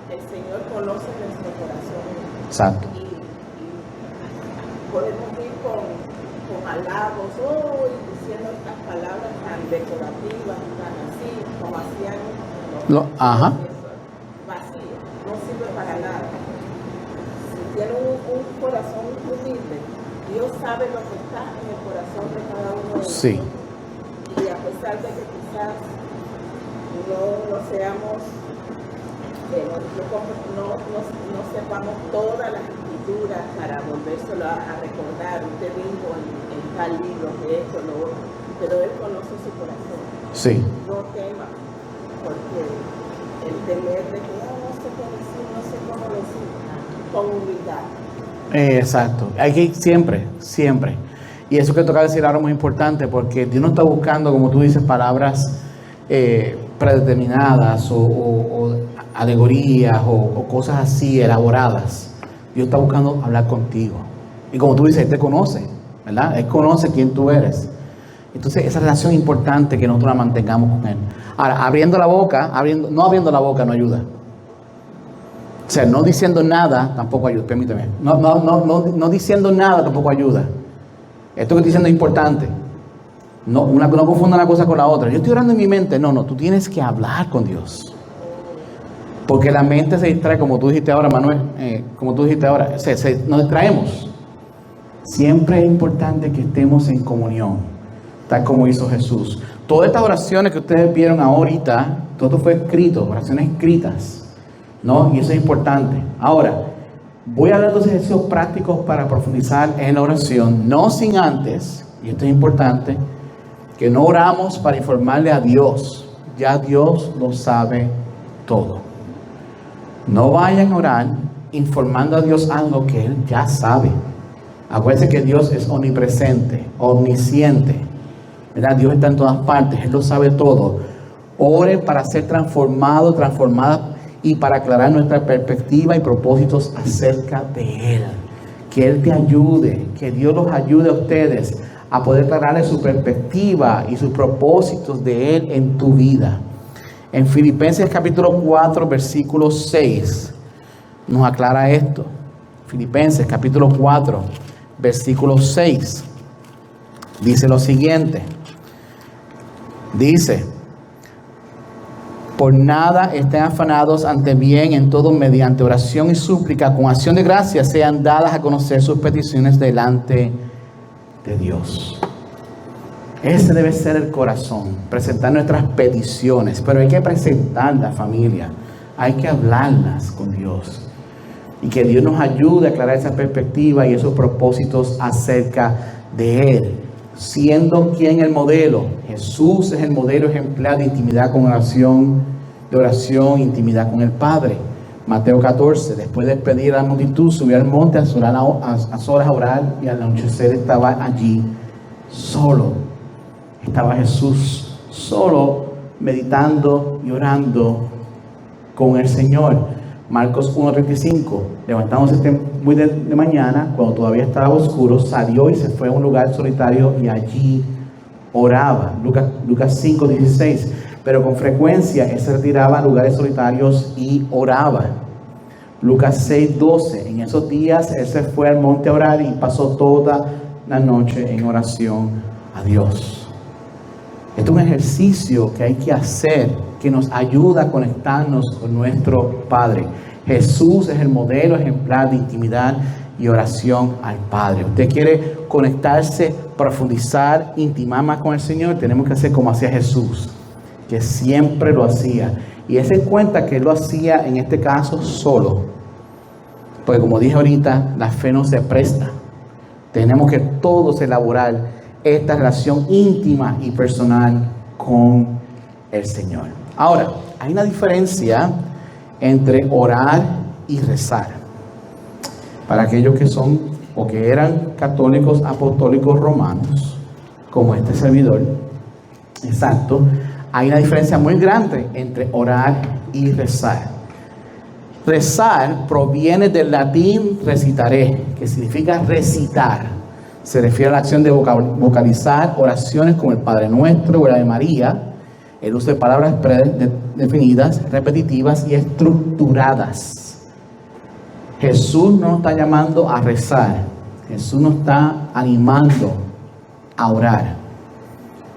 El Señor conoce nuestro corazón. Exacto. Y podemos ir con halagos, diciendo estas palabras tan decorativas, tan así, como hacían Ajá. vacío, no sirve para nada. Si tiene un corazón humilde, Dios sabe lo que está en el corazón de cada uno de nosotros. Sí. Y a pesar de que quizás no seamos, no sepamos todas las escrituras para volvérselo a recordar. Usted dijo en tal libro que esto, lo otro, pero Él conoce su corazón. Sí. No tema, porque el temer de que no sé qué decir, no sé cómo decir, con humildad. Exacto. Hay que ir siempre, siempre. Y eso que toca decir ahora es muy importante porque Dios no está buscando, como tú dices, palabras predeterminadas o alegorías o cosas así elaboradas. Dios está buscando hablar contigo. Y como tú dices, Él te conoce, ¿verdad? Él conoce quién tú eres. Entonces, esa relación es importante que nosotros la mantengamos con Él. Ahora, no abriendo la boca no ayuda. O sea, no diciendo nada tampoco ayuda, permíteme. No diciendo nada tampoco ayuda. Esto que estoy diciendo es importante. No confunda una cosa con la otra. Yo estoy orando en mi mente. No, tú tienes que hablar con Dios. Porque la mente se distrae, como tú dijiste ahora, Manuel. Como tú dijiste ahora, nos distraemos. Siempre es importante que estemos en comunión, tal como hizo Jesús. Todas estas oraciones que ustedes vieron ahorita, todo fue escrito, oraciones escritas, ¿no? Y eso es importante. Ahora, voy a hablar de ejercicios prácticos para profundizar en la oración, no sin antes, y esto es importante, que no oramos para informarle a Dios. Ya Dios lo sabe todo. No vayan a orar informando a Dios algo que Él ya sabe. Acuérdense que Dios es omnipresente, omnisciente, ¿verdad? Dios está en todas partes, Él lo sabe todo. Ore para ser transformada y para aclarar nuestra perspectiva y propósitos acerca de Él. Que Él te ayude, que Dios los ayude a ustedes a poder aclararle su perspectiva y sus propósitos de Él en tu vida. En Filipenses capítulo 4, versículo 6, nos aclara esto. Filipenses capítulo 4, versículo 6, dice lo siguiente. Dice: por nada estén afanados, antes bien en todo mediante oración y súplica con acción de gracias sean dadas a conocer sus peticiones delante de Dios. Ese debe ser el corazón, presentar nuestras peticiones, pero hay que presentarlas, familia, hay que hablarlas con Dios y que Dios nos ayude a aclarar esa perspectiva y esos propósitos acerca de Él, siendo quien el modelo. Jesús es el modelo ejemplar de intimidad con oración, intimidad con el Padre. Mateo 14, después de despedir a la multitud, subió al monte a solas a orar, y al anochecer estaba allí solo. Estaba Jesús solo, meditando y orando con el Señor. Marcos 1:35, levantándose muy de mañana, cuando todavía estaba oscuro, salió y se fue a un lugar solitario y allí oraba. Lucas 5:16, pero con frecuencia él se retiraba a lugares solitarios y oraba. Lucas 6:12, en esos días él se fue al monte a orar y pasó toda la noche en oración a Dios. Esto es un ejercicio que hay que hacer, que nos ayuda a conectarnos con nuestro Padre. Jesús es el modelo ejemplar de intimidad y oración al Padre. Usted quiere conectarse, profundizar, intimar más con el Señor, tenemos que hacer como hacía Jesús, que siempre lo hacía. Y él se cuenta que él lo hacía en este caso solo, porque como dije ahorita, la fe no se presta. Tenemos que todos elaborar esta relación íntima y personal con el Señor. Ahora, hay una diferencia entre orar y rezar. Para aquellos que son o que eran católicos apostólicos romanos, como este servidor, exacto, hay una diferencia muy grande entre orar y rezar. Rezar proviene del latín recitaré, que significa recitar. Se refiere a la acción de vocalizar oraciones como el Padre Nuestro o el Ave María, el uso de palabras predefinidas, repetitivas y estructuradas. Jesús no nos está llamando a rezar, Jesús nos está animando a orar.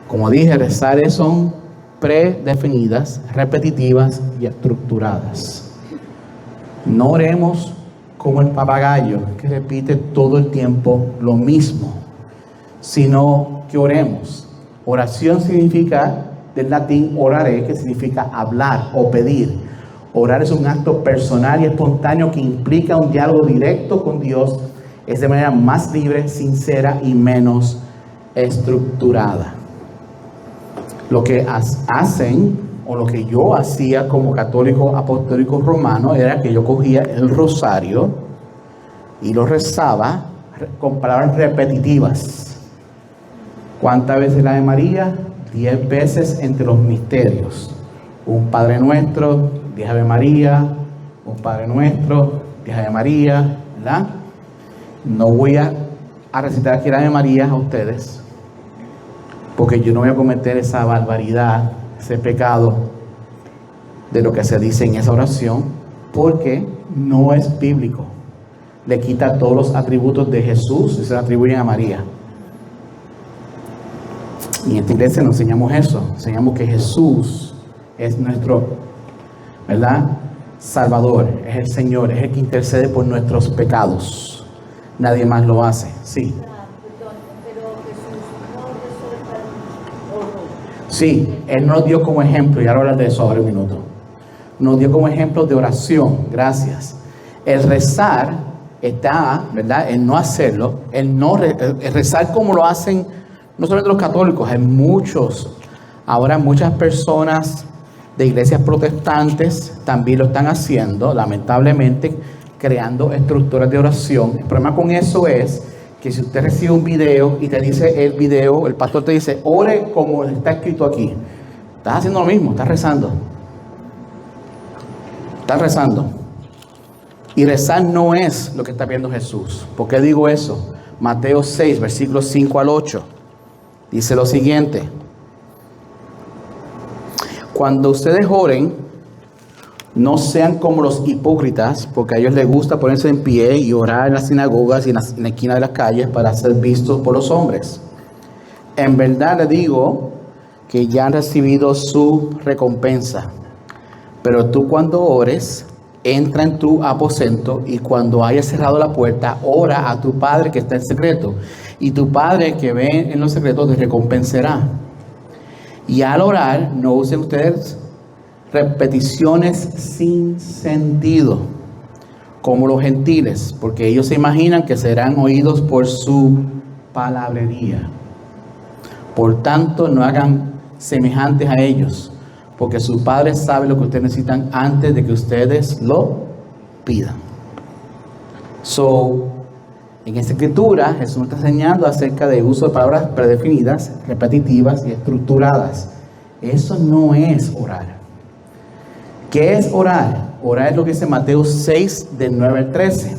Como dije, rezar son predefinidas, repetitivas y estructuradas. No oremos como el papagayo que repite todo el tiempo lo mismo, sino que oremos. Oración significa del latín orare, que significa hablar o pedir. Orar es un acto personal y espontáneo que implica un diálogo directo con Dios. Es de manera más libre, sincera y menos estructurada. Lo que hacen, o lo que yo hacía como católico apostólico romano, era que yo cogía el rosario y lo rezaba con palabras repetitivas. ¿Cuántas veces la Ave María? 10 veces entre los misterios. Un Padre Nuestro, 10 Ave María, un Padre Nuestro, 10 Ave María, ¿verdad? No voy a a recitar aquí la Ave María a ustedes, porque yo no voy a cometer esa barbaridad, ese pecado de lo que se dice en esa oración, porque no es bíblico. Le quita todos los atributos de Jesús y se lo atribuyen a María. Y en esta iglesia nos enseñamos eso, enseñamos que Jesús es nuestro, ¿verdad?, Salvador, es el Señor, es el que intercede por nuestros pecados. Nadie más lo hace. Sí. Sí, Él nos dio como ejemplo, y ahora hablar de eso ahora un minuto. Nos dio como ejemplo de oración, gracias. El rezar está, ¿verdad?, el no hacerlo, el rezar como lo hacen no solamente los católicos, hay ahora muchas personas de iglesias protestantes también lo están haciendo, lamentablemente, creando estructuras de oración. El problema con eso es que si usted recibe un video y te dice el video, el pastor te dice, ore como está escrito aquí. Estás haciendo lo mismo, estás rezando. Estás rezando. Y rezar no es lo que está viendo Jesús. ¿Por qué digo eso? Mateo 6, versículos 5 al 8. Dice lo siguiente. Cuando ustedes oren, no sean como los hipócritas, porque a ellos les gusta ponerse en pie y orar en las sinagogas y en la esquina de las calles para ser vistos por los hombres. En verdad les digo que ya han recibido su recompensa. Pero tú cuando ores, entra en tu aposento y cuando hayas cerrado la puerta, ora a tu Padre que está en secreto. Y tu Padre que ve en los secretos te recompensará. Y al orar, no usen ustedes repeticiones sin sentido, como los gentiles, porque ellos se imaginan que serán oídos por su palabrería. Por tanto, no hagan semejantes a ellos, porque su Padre sabe lo que ustedes necesitan antes de que ustedes lo pidan. En esta escritura, Jesús nos está enseñando acerca del uso de palabras predefinidas, repetitivas y estructuradas. Eso no es orar. ¿Qué es orar? Orar es lo que dice Mateo 6, del 9 al 13.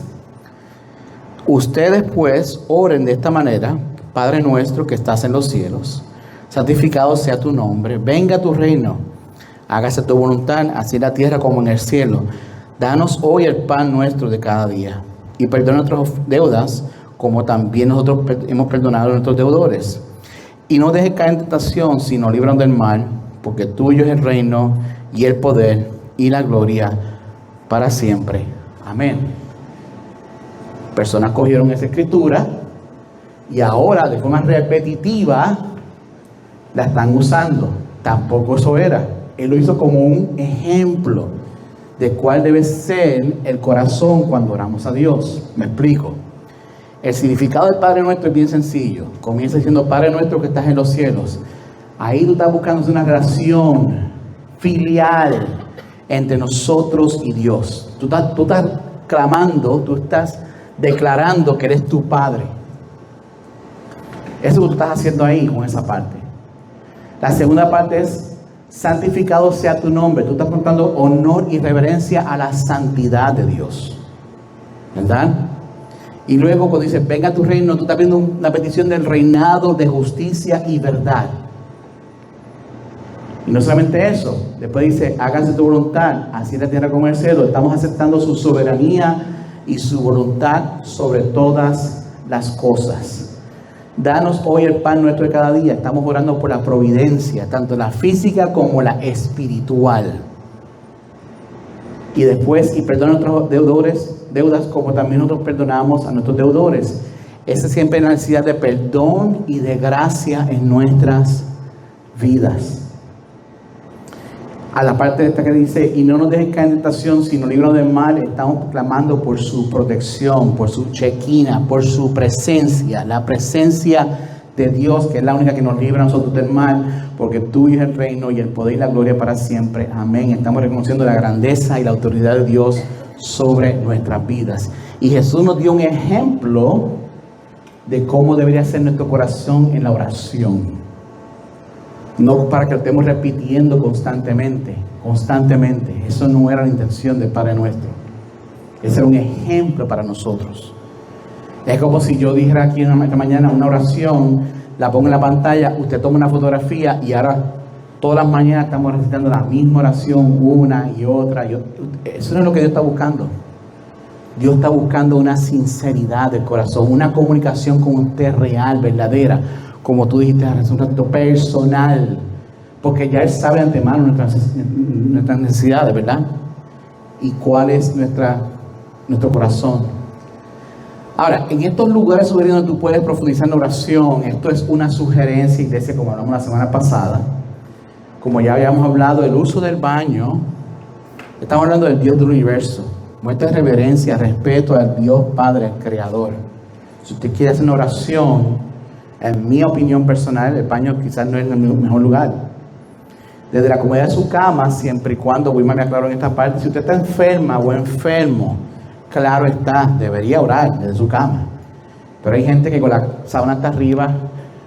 Ustedes pues oren de esta manera: Padre nuestro que estás en los cielos, santificado sea tu nombre, venga tu reino, hágase tu voluntad, así en la tierra como en el cielo. Danos hoy el pan nuestro de cada día. Y perdona nuestras deudas, como también nosotros hemos perdonado a nuestros deudores. Y no dejes caer en tentación, sino líbranos del mal, porque tuyo es el reino y el poder y la gloria para siempre. Amén. Personas cogieron esa escritura y ahora de forma repetitiva la están usando. Tampoco eso era. Él lo hizo como un ejemplo de cuál debe ser el corazón cuando oramos a Dios. Me explico. El significado del Padre Nuestro es bien sencillo. Comienza diciendo: Padre Nuestro que estás en los cielos. Ahí tú estás buscando una relación filial entre nosotros y Dios. Tú estás clamando, tú estás declarando que eres tu Padre. Eso es lo que tú estás haciendo ahí con esa parte. La segunda parte es: santificado sea tu nombre. Tú estás mostrando honor y reverencia a la santidad de Dios, ¿verdad? Y luego cuando dice venga tu reino, tú estás viendo una petición del reinado de justicia y verdad. Y no solamente eso, después dice hágase tu voluntad, así en la tierra como en el cielo. Estamos aceptando su soberanía y su voluntad sobre todas las cosas. Danos hoy el pan nuestro de cada día. Estamos orando por la providencia, tanto la física como la espiritual. Y después, y perdona a nuestros deudas, como también nosotros perdonamos a nuestros deudores. Esa es siempre la necesidad de perdón y de gracia en nuestras vidas. A la parte de esta que dice, y no nos dejes caer en tentación, sino líbranos del mal, estamos clamando por su protección, por su chequina, por su presencia, la presencia de Dios, que es la única que nos libra a nosotros del mal, porque tuyo es el reino y el poder y la gloria para siempre. Amén. Estamos reconociendo la grandeza y la autoridad de Dios sobre nuestras vidas. Y Jesús nos dio un ejemplo de cómo debería ser nuestro corazón en la oración. No para que lo estemos repitiendo constantemente. Eso no era la intención del Padre Nuestro. Ese era un ejemplo para nosotros. Es como si yo dijera aquí esta mañana una oración, la pongo en la pantalla, usted toma una fotografía y ahora todas las mañanas estamos recitando la misma oración una y otra. Eso no es lo que Dios está buscando. Dios está buscando una sinceridad del corazón, una comunicación con usted real, verdadera, como tú dijiste, es un ratito personal, porque ya Él sabe de antemano nuestras necesidades, ¿verdad? Y cuál es nuestro corazón. Ahora, en estos lugares sugeridos donde tú puedes profundizar en la oración, esto es una sugerencia, iglesia, como hablamos la semana pasada, como ya habíamos hablado del uso del baño, estamos hablando del Dios del universo. Muestra reverencia, respeto al Dios Padre, el Creador. Si usted quiere hacer una oración, en mi opinión personal, el baño quizás no es el mejor lugar. Desde la comodidad de su cama, siempre y cuando, Wilma me aclaró en esta parte, si usted está enferma o enfermo, claro está, debería orar desde su cama. Pero hay gente que con la sábana hasta arriba,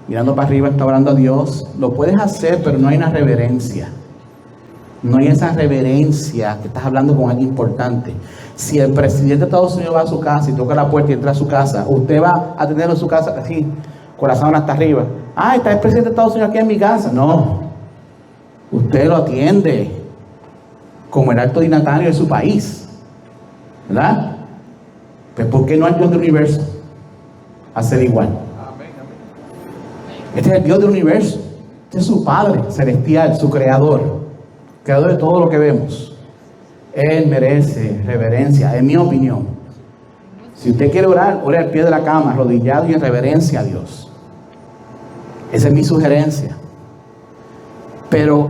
mirando para arriba, está orando a Dios. Lo puedes hacer, pero no hay una reverencia. No hay esa reverencia que estás hablando con alguien importante. Si el presidente de Estados Unidos va a su casa y toca la puerta y entra a su casa, usted va a atenderlo en su casa así, con la sábana hasta arriba. Ah, está el presidente de Estados Unidos aquí en mi casa. No. Usted lo atiende como el acto dignatario de su país. ¿Verdad? Pues ¿por qué no el Dios del universo hacer igual? Este es el Dios del universo. Este es su Padre celestial, su Creador. Creador de todo lo que vemos. Él merece reverencia, en mi opinión. Si usted quiere orar, ore al pie de la cama, arrodillado y en reverencia a Dios. Esa es mi sugerencia. Pero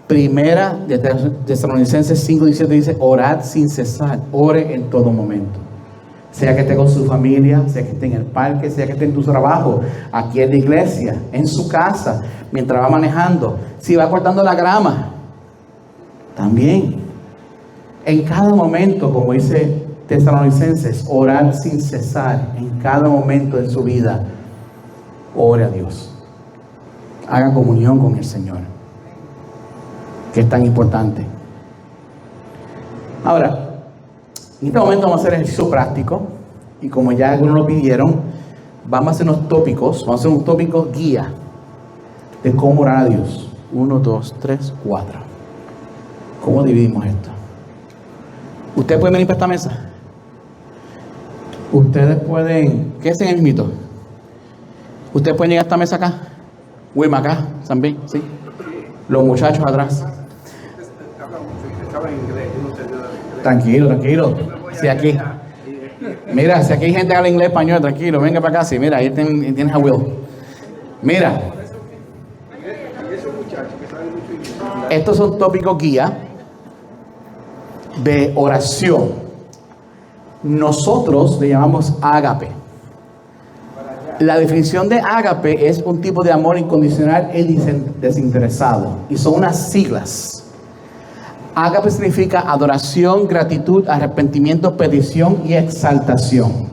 primera de Tesalonicenses 5:17 dice, orad sin cesar, ore en todo momento. Sea que esté con su familia, sea que esté en el parque, sea que esté en tu trabajo, aquí en la iglesia, en su casa, mientras va manejando, si va cortando la grama, también. En cada momento, como dice Tesalonicenses, orar sin cesar, en cada momento de su vida, ore a Dios. Haga comunión con el Señor, que es tan importante. Ahora, en este momento vamos a hacer ejercicio práctico, y como ya algunos lo pidieron, vamos a hacer unos tópicos, vamos a hacer un tópico guía de cómo orar a Dios. 1, 2, 3, 4. ¿Cómo dividimos esto? ¿Ustedes pueden venir para esta mesa? Ustedes pueden, ¿qué es en el mito? ¿Ustedes pueden llegar a esta mesa acá? Wilma acá, también, ¿sí? Los muchachos atrás. Tranquilo, tranquilo. Si aquí, mira, si aquí hay gente que habla inglés, español, tranquilo, venga para acá. Sí, mira, ahí tienes a Will. Mira, estos son tópicos guía de oración. Nosotros le llamamos ágape. La definición de ágape es un tipo de amor incondicional y desinteresado, y son unas siglas. Ágape significa adoración, gratitud, arrepentimiento, petición y exaltación.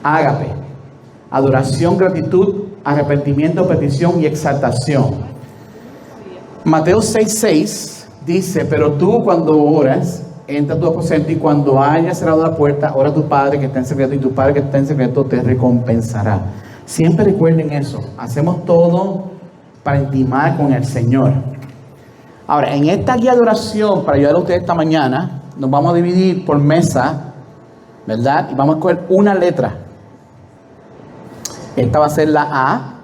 Ágape, adoración, gratitud, arrepentimiento, petición y exaltación. Mateo 6:6 dice, pero tú cuando oras, entra a tu aposento y cuando hayas cerrado la puerta, ora a tu Padre que está en secreto, y tu Padre que está en secreto te recompensará. Siempre recuerden eso. Hacemos todo para intimar con el Señor. Ahora, en esta guía de oración, para ayudar a ustedes esta mañana, nos vamos a dividir por mesa, ¿verdad? Y vamos a escoger una letra. Esta va a ser la A.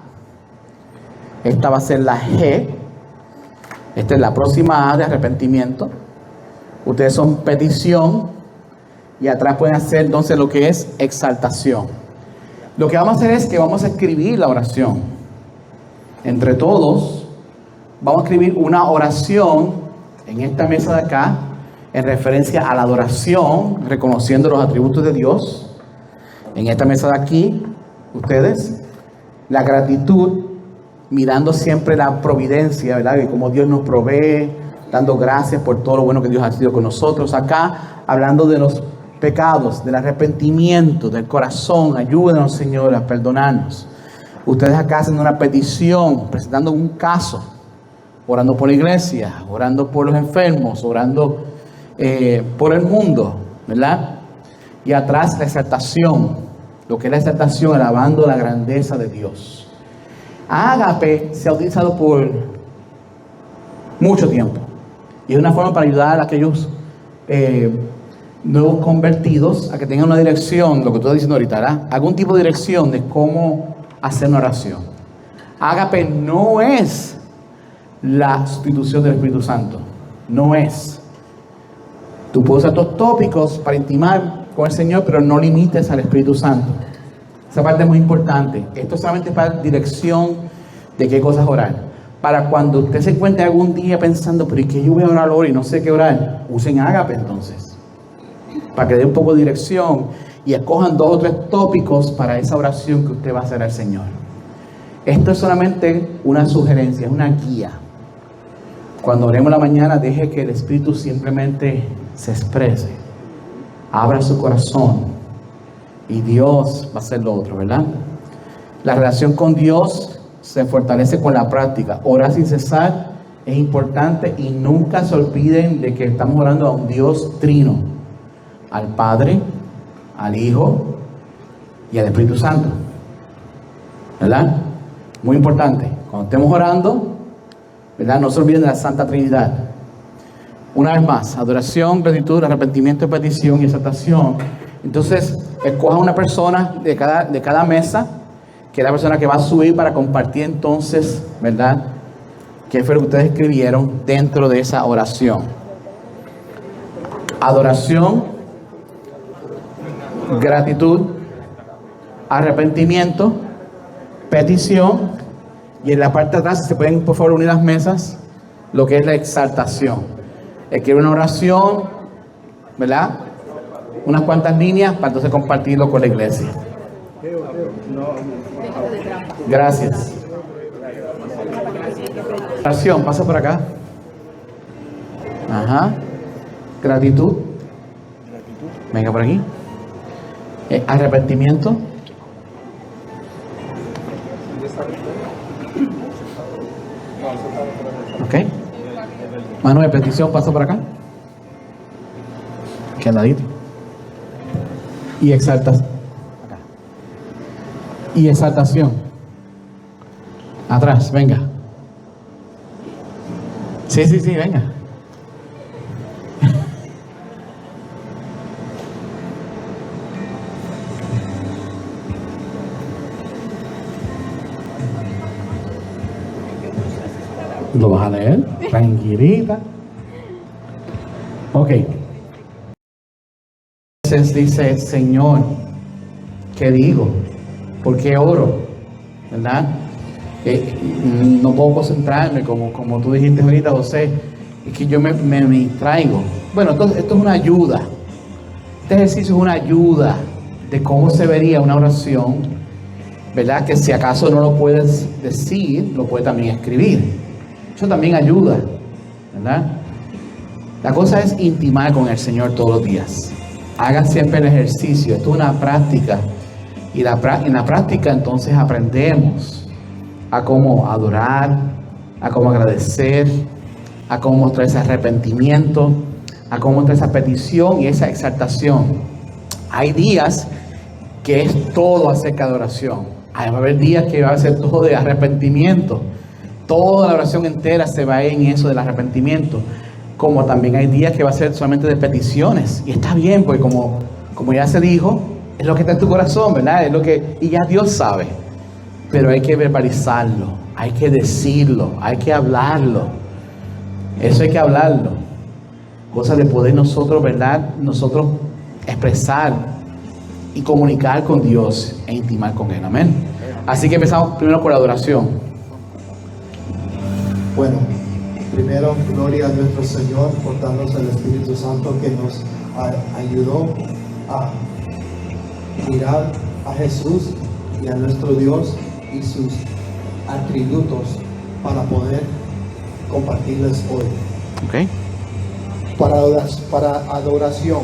Esta va a ser la G. Esta es la próxima A de arrepentimiento. Ustedes son petición. Y atrás pueden hacer entonces lo que es exaltación. Lo que vamos a hacer es que vamos a escribir la oración. Entre todos, vamos a escribir una oración en esta mesa de acá, en referencia a la adoración, reconociendo los atributos de Dios. En esta mesa de aquí, ustedes, la gratitud, mirando siempre la providencia, ¿verdad? Y cómo Dios nos provee, dando gracias por todo lo bueno que Dios ha sido con nosotros. Acá, hablando de los pecados, del arrepentimiento, del corazón. Ayúdenos, Señor, a perdonarnos. Ustedes acá haciendo una petición, presentando un caso, orando por la iglesia, orando por los enfermos, orando por el mundo, ¿verdad? Y atrás la exaltación, lo que es la exaltación, alabando la grandeza de Dios. Ágape se ha utilizado por mucho tiempo y es una forma para ayudar a aquellos nuevos convertidos a que tengan una dirección, lo que tú estás diciendo ahorita, ¿verdad? Algún tipo de dirección de cómo hacer una oración. Ágape no es la sustitución del Espíritu Santo, no es. Tú puedes usar estos tópicos para intimar con el Señor, pero no limites al Espíritu Santo. Esa parte es muy importante. Esto solamente es para dirección de qué cosas orar. Para cuando usted se encuentre algún día pensando, pero ¿y qué yo voy a orar ahora y no sé qué orar? Usen Ágape entonces, para que dé un poco de dirección y escojan 2 o 3 tópicos para esa oración que usted va a hacer al Señor. Esto es solamente una sugerencia, es una guía. Cuando oremos la mañana, deje que el Espíritu simplemente se exprese, abra su corazón y Dios va a hacer lo otro, ¿verdad? La relación con Dios se fortalece con la práctica. Orar sin cesar es importante y nunca se olviden de que estamos orando a un Dios trino, al Padre, al Hijo y al Espíritu Santo, ¿verdad? Muy importante, cuando estemos orando, ¿verdad? No se olviden de la Santa Trinidad. Una vez más, adoración, gratitud, arrepentimiento, petición y exaltación. Entonces, escoja una persona de cada mesa, que es la persona que va a subir para compartir entonces, ¿verdad?, qué fue lo que ustedes escribieron dentro de esa oración. Adoración, gratitud, arrepentimiento, petición, y en la parte de atrás, si se pueden por favor unir las mesas, lo que es la exaltación. Escribe una oración, ¿verdad? Unas cuantas líneas para entonces compartirlo con la iglesia. Gracias. Oración, pasa por acá. Ajá. Gratitud. Venga por aquí. Arrepentimiento. Ok. Mano de petición, pasa por acá. Aquí al ladito. Y exaltación. Y exaltación. Atrás, venga. Sí, venga. ¿Lo vas a leer? Tranquilita. Ok. Entonces dice, Señor, ¿qué digo? ¿Por qué oro? ¿Verdad? No puedo concentrarme como tú dijiste ahorita, José. Es que yo me distraigo. Bueno, entonces esto es una ayuda. Este ejercicio es una ayuda de cómo se vería una oración, ¿verdad? Que si acaso no lo puedes decir, lo puedes también escribir. Eso también ayuda, ¿verdad? La cosa es intimar con el Señor todos los días. Hagan siempre el ejercicio. Esto es una práctica. Y en la práctica entonces aprendemos a cómo adorar, a cómo agradecer, a cómo mostrar ese arrepentimiento, a cómo mostrar esa petición y esa exaltación. Hay días que es todo acerca de oración. Va a haber días que va a ser todo de arrepentimiento. Toda la oración entera se va en eso del arrepentimiento. Como también hay días que va a ser solamente de peticiones. Y está bien, porque como ya se dijo, es lo que está en tu corazón, ¿verdad? Es lo que, y ya Dios sabe. Pero hay que verbalizarlo, hay que decirlo, hay que hablarlo. Eso hay que hablarlo. Cosa de poder nosotros, ¿verdad? Nosotros expresar y comunicar con Dios e intimar con Él. Amén. Así que empezamos primero por la adoración. Bueno, primero, gloria a nuestro Señor por darnos el Espíritu Santo que nos ayudó a mirar a Jesús y a nuestro Dios y sus atributos para poder compartirles hoy. Okay. Para adoración,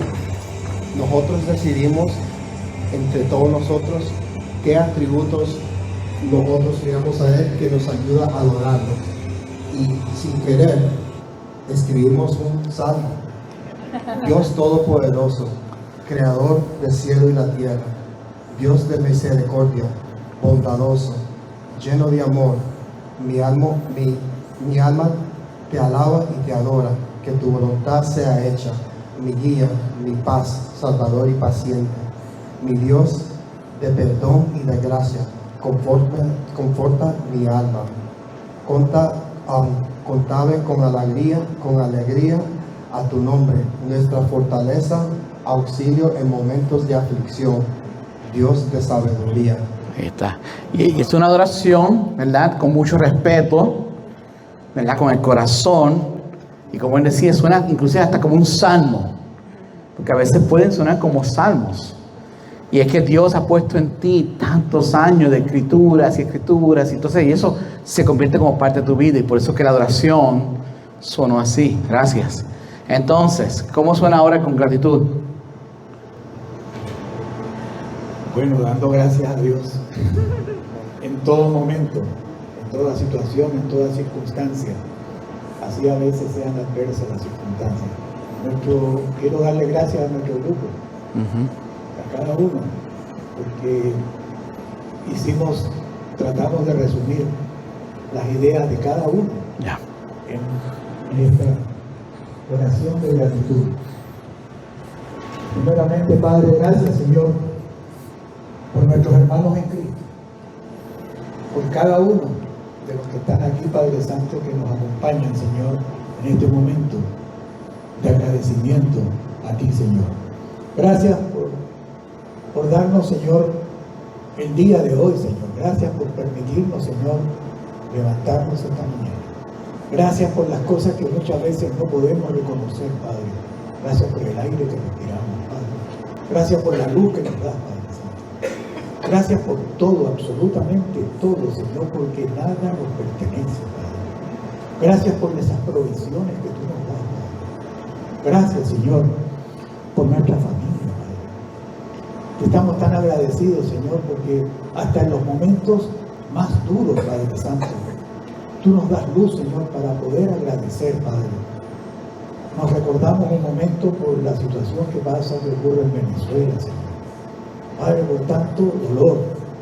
nosotros decidimos entre todos nosotros qué atributos nosotros queremos a Él que nos ayuda a adorarlo. Y sin querer escribimos un salmo. Dios Todopoderoso, Creador del cielo y la tierra, Dios de misericordia, bondadoso, lleno de amor, mi alma te alaba y te adora, que tu voluntad sea hecha, mi guía, mi paz, salvador y paciente, mi Dios de perdón y de gracia, conforta mi alma. Contame con alegría a tu nombre, nuestra fortaleza, auxilio en momentos de aflicción, Dios de sabiduría. Ahí está. Y es una adoración, ¿verdad? Con mucho respeto, ¿verdad? Con el corazón. Y como él decía, suena inclusive hasta como un salmo. Porque a veces pueden sonar como salmos. Y es que Dios ha puesto en ti tantos años de escrituras y escrituras. Y entonces, y eso se convierte como parte de tu vida. Y por eso que la adoración sonó así. Gracias. Entonces, ¿cómo suena ahora con gratitud? Bueno, dando gracias a Dios en todo momento, en toda situación, en toda circunstancia. Así a veces sean adversas las circunstancias. Quiero darle gracias a nuestro grupo, a cada uno, porque tratamos de resumir las ideas de cada uno en esta oración de gratitud. Primeramente, Padre, gracias, Señor, por nuestros hermanos en Cristo, por cada uno de los que están aquí, Padre Santo, que nos acompañan, Señor, en este momento de agradecimiento a ti, Señor. Gracias por darnos, Señor, el día de hoy, Señor. Gracias por permitirnos, Señor, levantarnos esta mañana. Gracias por las cosas que muchas veces no podemos reconocer, Padre. Gracias por el aire que respiramos, Padre. Gracias por la luz que nos das, Padre Santo. Gracias por todo, absolutamente todo, Señor, porque nada nos pertenece, Padre. Gracias por esas provisiones que tú nos das, Padre. Gracias, Señor, por nuestra familia, Padre. Estamos tan agradecidos, Señor, porque hasta en los momentos más duros, Padre Santo, tú nos das luz, Señor, para poder agradecer, Padre. Nos recordamos un momento por la situación que ocurre en Venezuela, Señor. Padre, por tanto dolor,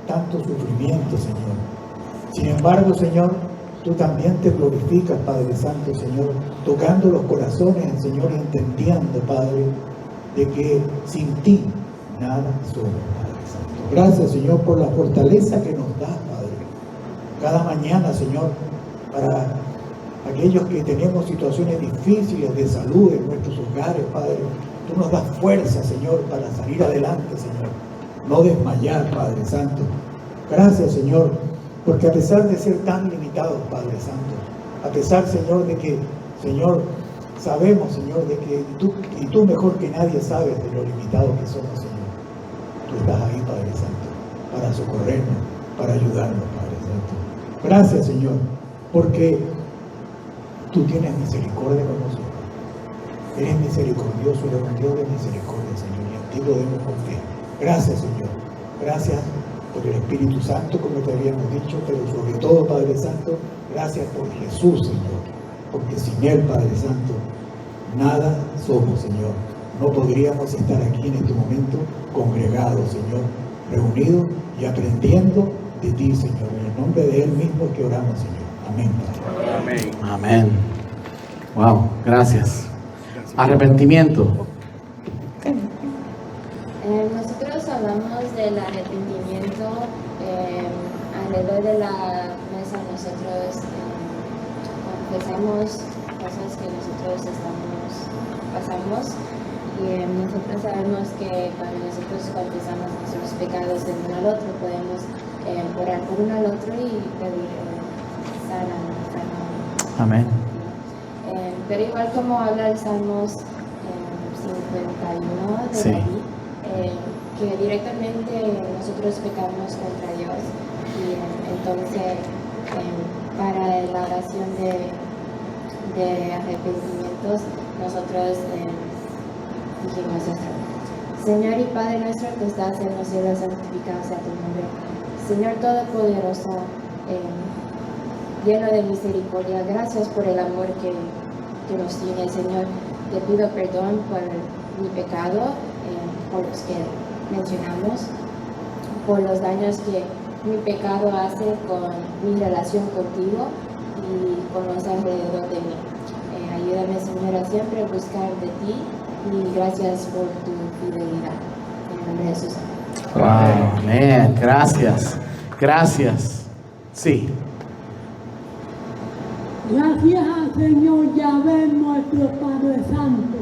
tanto sufrimiento, Señor. Sin embargo, Señor, tú también te glorificas, Padre Santo, Señor, tocando los corazones, Señor, y entendiendo, Padre, de que sin ti nada somos, Padre Santo. Gracias, Señor, por la fortaleza que nos das, Padre. Cada mañana, Señor, para aquellos que tenemos situaciones difíciles de salud en nuestros hogares, Padre, tú nos das fuerza, Señor, para salir adelante, Señor. No desmayar, Padre Santo. Gracias, Señor, porque a pesar de ser tan limitados, Padre Santo, a pesar, Señor, de que, Señor, sabemos, Señor, de que tú mejor que nadie sabes de lo limitados que somos, Señor. Tú estás ahí, Padre Santo, para socorrernos, para ayudarnos, Padre Santo. Gracias, Señor, porque tú tienes misericordia con nosotros. Eres misericordioso, eres un Dios de misericordia, Señor, y en ti podemos confiar. Gracias, Señor. Gracias por el Espíritu Santo, como te habíamos dicho, pero sobre todo, Padre Santo, gracias por Jesús, Señor, porque sin Él, Padre Santo, nada somos, Señor. No podríamos estar aquí en este momento congregados, Señor, reunidos y aprendiendo de ti, Señor. En el nombre de Él mismo que oramos, Señor. Amén. Amén. Amén. Wow, gracias. Arrepentimiento. Nosotros hablamos del arrepentimiento alrededor de la mesa. Nosotros confesamos cosas que nosotros pasamos y nosotros sabemos que cuando nosotros confesamos nuestros pecados de uno al otro, podemos orar por uno al otro y pedir sana. Amén. Pero igual como habla el Salmos 51 de Sí. David, que directamente nosotros pecamos contra Dios y entonces para la oración de arrepentimientos nosotros dijimos esto: Señor y Padre nuestro que estás en los cielos, santificado sea tu nombre. Señor Todopoderoso, lleno de misericordia, gracias por el amor que nos tiene, Señor. Te pido perdón por mi pecado, por los que mencionamos. por los daños que mi pecado hace con mi relación contigo y con los alrededor de mí. Ayúdame, Señor, a siempre buscar de ti y gracias por tu fidelidad. En el nombre de Jesús. Wow, amén. Gracias. Gracias. Sí. Gracias al Señor Yahvé, nuestro Padre Santo,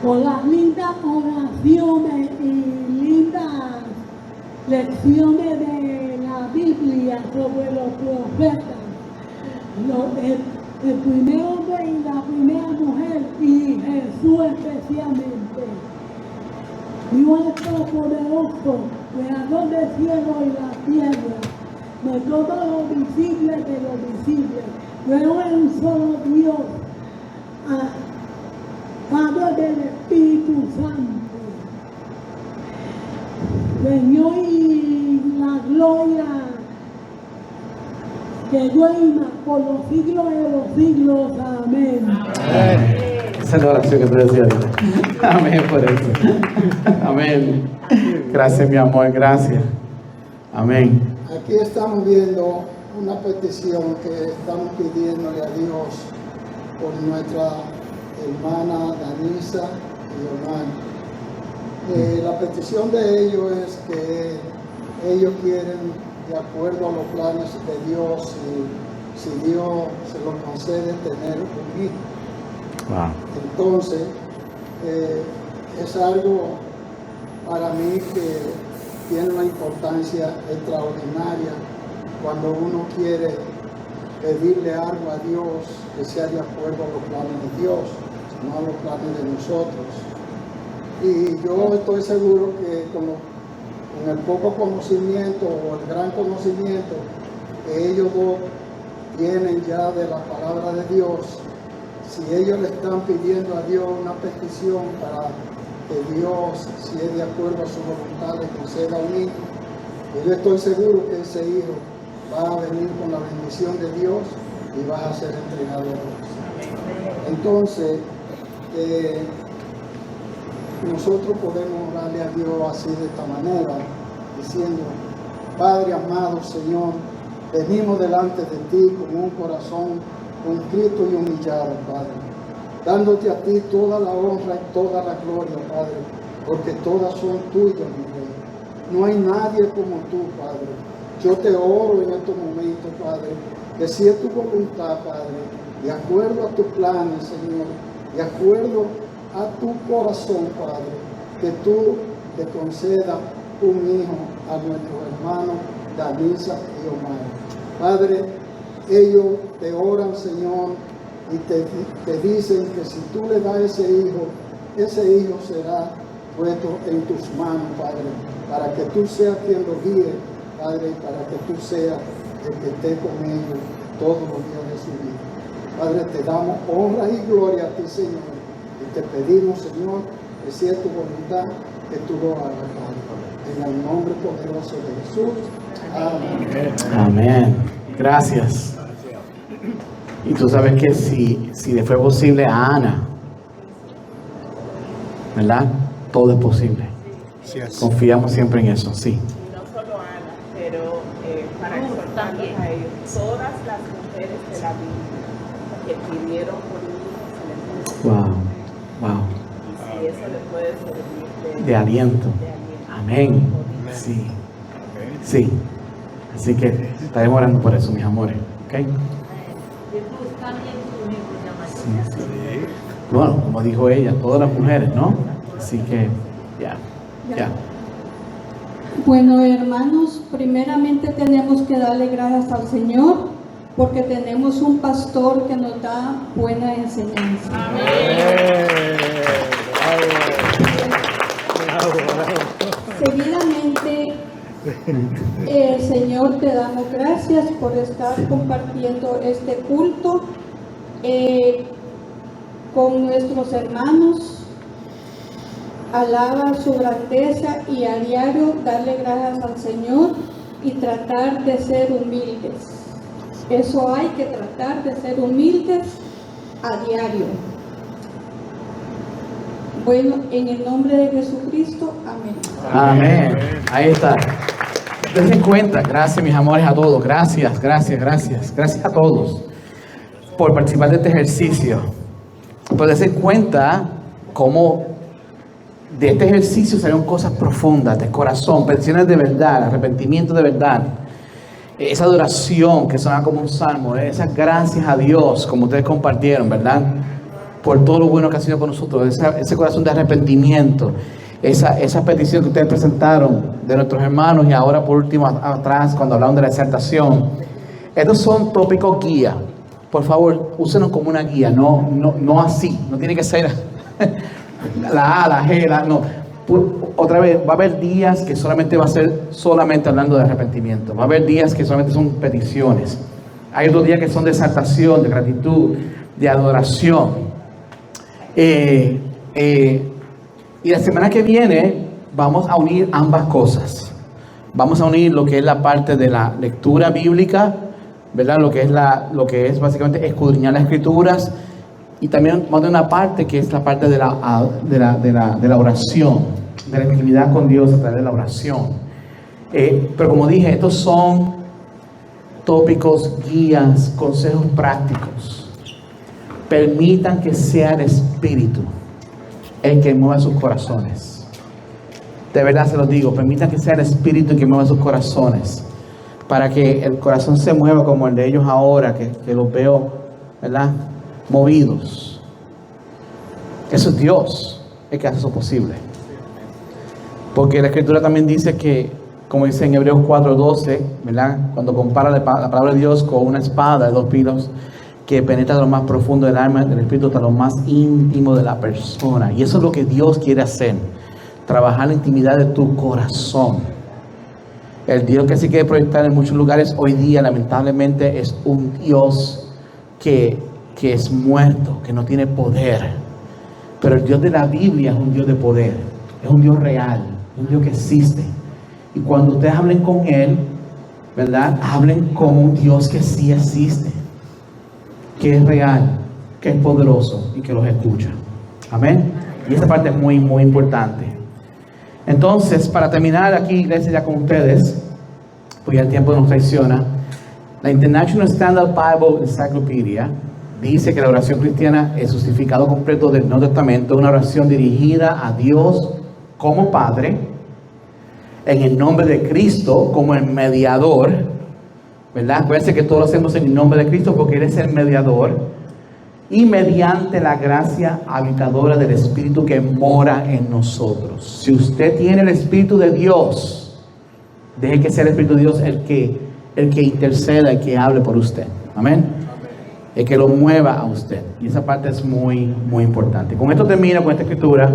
por las lindas oraciones y lindas lecciones de la Biblia sobre los profetas. El primer hombre y la primera mujer, y Jesús especialmente. Dios es todopoderoso, creador del cielo y la tierra, de todo lo visible de lo visible. Creo en un solo Dios, Padre del Espíritu Santo. Señor, y la gloria que reina por los siglos de los siglos. Amén. Amén. Esa es la oración que tú decías ahorita. Amén por eso. Amén. Gracias, mi amor. Gracias. Amén. Aquí estamos viendo una petición que estamos pidiéndole a Dios por nuestra hermana Danisa y Omar. La petición de ellos es que ellos quieren, de acuerdo a los planes de Dios, si Dios se lo concede, tener un hijo. Wow. Entonces, es algo para mí que tiene una importancia extraordinaria cuando uno quiere pedirle algo a Dios que sea de acuerdo a los planes de Dios, no a los planes de nosotros. Y yo estoy seguro que con el poco conocimiento o el gran conocimiento que ellos dos tienen ya de la palabra de Dios, si ellos le están pidiendo a Dios una petición para que Dios, si es de acuerdo a su voluntad, le conceda un hijo, yo estoy seguro que ese hijo va a venir con la bendición de Dios y va a ser entregado a Dios. Entonces, nosotros podemos orarle a Dios así de esta manera, diciendo: Padre amado Señor, venimos delante de ti con un corazón contrito y humillado, Padre, dándote a ti toda la honra y toda la gloria, Padre, porque todas son tuyas, mi Rey. No hay nadie como tú, Padre. Yo te oro en estos momentos, Padre, que si es tu voluntad, Padre, de acuerdo a tus planes, Señor, de acuerdo a tu corazón, Padre, que tú le concedas un hijo a nuestros hermanos Danisa y Omar. Padre, ellos te oran, Señor, y te dicen que si tú le das ese hijo será puesto en tus manos, Padre, para que tú seas quien lo guíe, Padre, y para que tú seas el que esté con ellos todos los días de su vida. Padre, te damos honra y gloria a ti, Señor, y te pedimos, Señor, que si es tu voluntad, que tú lo hagas, Padre. En el nombre poderoso de Jesús. Amén. Amén. Gracias. Y tú sabes que si le fue posible a Ana, ¿verdad? Todo es posible. Confiamos siempre en eso, sí. Y no solo Ana, pero para exhortarlos a ellos, todas las mujeres de la Biblia que pidieron por hijos se les puso. Wow. Y si eso les puede servir De aliento. Amén. Sí. Sí. Así que estaremos orando por eso, mis amores. ¿Ok? Sí. Bueno, como dijo ella, todas las mujeres, ¿no? Así que, ya. Bueno, hermanos, primeramente tenemos que darle gracias al Señor porque tenemos un pastor que nos da buena enseñanza. Seguidamente, Señor, te damos gracias por estar compartiendo este culto con nuestros hermanos. Alaba su grandeza y a diario darle gracias al Señor y tratar de ser humildes. Eso hay que tratar de ser humildes a diario. Bueno, en el nombre de Jesucristo, amén. Amén. Ahí está. Dense cuenta, gracias mis amores a todos, gracias a todos por participar de este ejercicio. Por darse cuenta cómo de este ejercicio salieron cosas profundas, de corazón, peticiones de verdad, arrepentimiento de verdad, esa adoración que suena como un salmo, esas gracias a Dios, como ustedes compartieron, ¿verdad? Por todo lo bueno que ha sido con nosotros, ese corazón de arrepentimiento, esa petición que ustedes presentaron de nuestros hermanos y ahora por último atrás cuando hablaron de la exaltación. Estos son tópicos guía. Por favor, úsenos como una guía, no así, no tiene que ser la A, la G, no. Otra vez, va a haber días que solamente va a ser solamente hablando de arrepentimiento, va a haber días que solamente son peticiones, hay otros días que son de exaltación, de gratitud, de adoración. Y la semana que viene vamos a unir ambas cosas. Vamos a unir lo que es la parte de la lectura bíblica, ¿verdad? Lo que es básicamente escudriñar las escrituras, y también vamos a una parte que es la parte de la oración, de la intimidad con Dios a través de la oración. Pero como dije, estos son tópicos, guías, consejos prácticos. Permitan que sea el Espíritu el que mueva sus corazones. De verdad se los digo, permitan que sea el Espíritu el que mueva sus corazones, para que el corazón se mueva como el de ellos ahora, que los veo, ¿verdad?, movidos. Eso es Dios el que hace eso posible. Porque la Escritura también dice que, como dice en Hebreos 4:12, ¿verdad?, cuando compara la palabra de Dios con una espada de dos filos que penetra de lo más profundo del alma, del espíritu, hasta lo más íntimo de la persona. Y eso es lo que Dios quiere hacer, trabajar la intimidad de tu corazón. El Dios que se quiere proyectar en muchos lugares hoy día, lamentablemente, es un Dios que es muerto, que no tiene poder. Pero el Dios de la Biblia es un Dios de poder, es un Dios real, un Dios que existe. Y cuando ustedes hablen con Él, ¿verdad?, hablen con un Dios que sí existe, que es real, que es poderoso y que los escucha. Amén. Y esta parte es muy, muy importante. Entonces, para terminar aquí, iglesia, ya con ustedes, pues ya el tiempo nos traiciona. La International Standard Bible Encyclopedia dice que la oración cristiana es un significado completo del Nuevo Testamento, una oración dirigida a Dios como Padre, en el nombre de Cristo como el mediador, ¿verdad? Acuérdense que todo lo hacemos en el nombre de Cristo porque Él es el mediador, y mediante la gracia habitadora del Espíritu que mora en nosotros. Si usted tiene el Espíritu de Dios, deje que sea el Espíritu de Dios el que interceda, el que hable por usted. Amén. El que lo mueva a usted. Y esa parte es muy, muy importante. Con esto termino con esta escritura.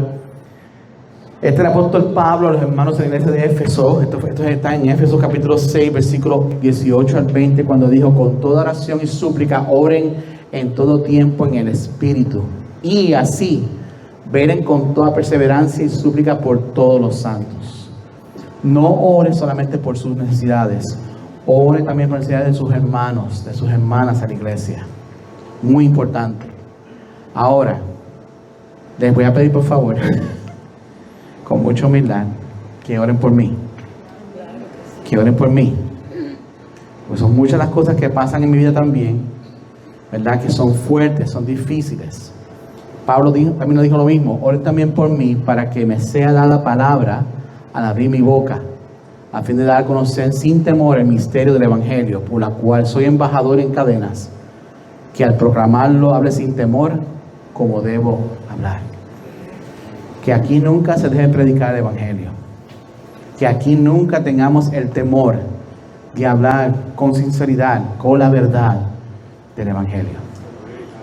Este es el apóstol Pablo a los hermanos de la iglesia de Éfeso. Esto está en Éfesos capítulo 6, versículos 18 al 20, cuando dijo: con toda oración y súplica oren en todo tiempo en el Espíritu, y así velen con toda perseverancia y súplica por todos los santos. No ore solamente por sus necesidades, ore también por las necesidades de sus hermanos, de sus hermanas a la iglesia. Muy importante. Ahora, les voy a pedir por favor, con mucha humildad, que oren por mí. Que oren por mí. Pues son muchas las cosas que pasan en mi vida también, ¿verdad?, que son fuertes, son difíciles. Pablo también nos dijo lo mismo: oren también por mí para que me sea dada palabra al abrir mi boca, a fin de dar a conocer sin temor el misterio del Evangelio, por la cual soy embajador en cadenas, que al proclamarlo hable sin temor como debo hablar. Que aquí nunca se deje predicar el Evangelio, que aquí nunca tengamos el temor de hablar con sinceridad, con la verdad del Evangelio.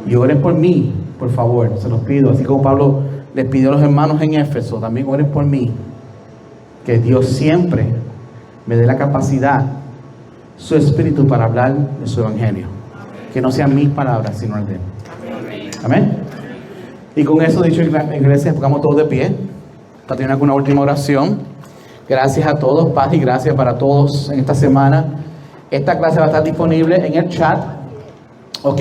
Y oren por mí, por favor, se los pido, así como Pablo les pidió a los hermanos en Éfeso, también oren por mí, que Dios siempre me dé la capacidad, su espíritu, para hablar de su Evangelio. Que no sean mis palabras, sino el de Él. Amén. Y con eso dicho, iglesia, pongamos todos de pie para terminar con una última oración. Gracias a todos, paz y gracias para todos en esta semana. Esta clase va a estar disponible en el chat. Ok.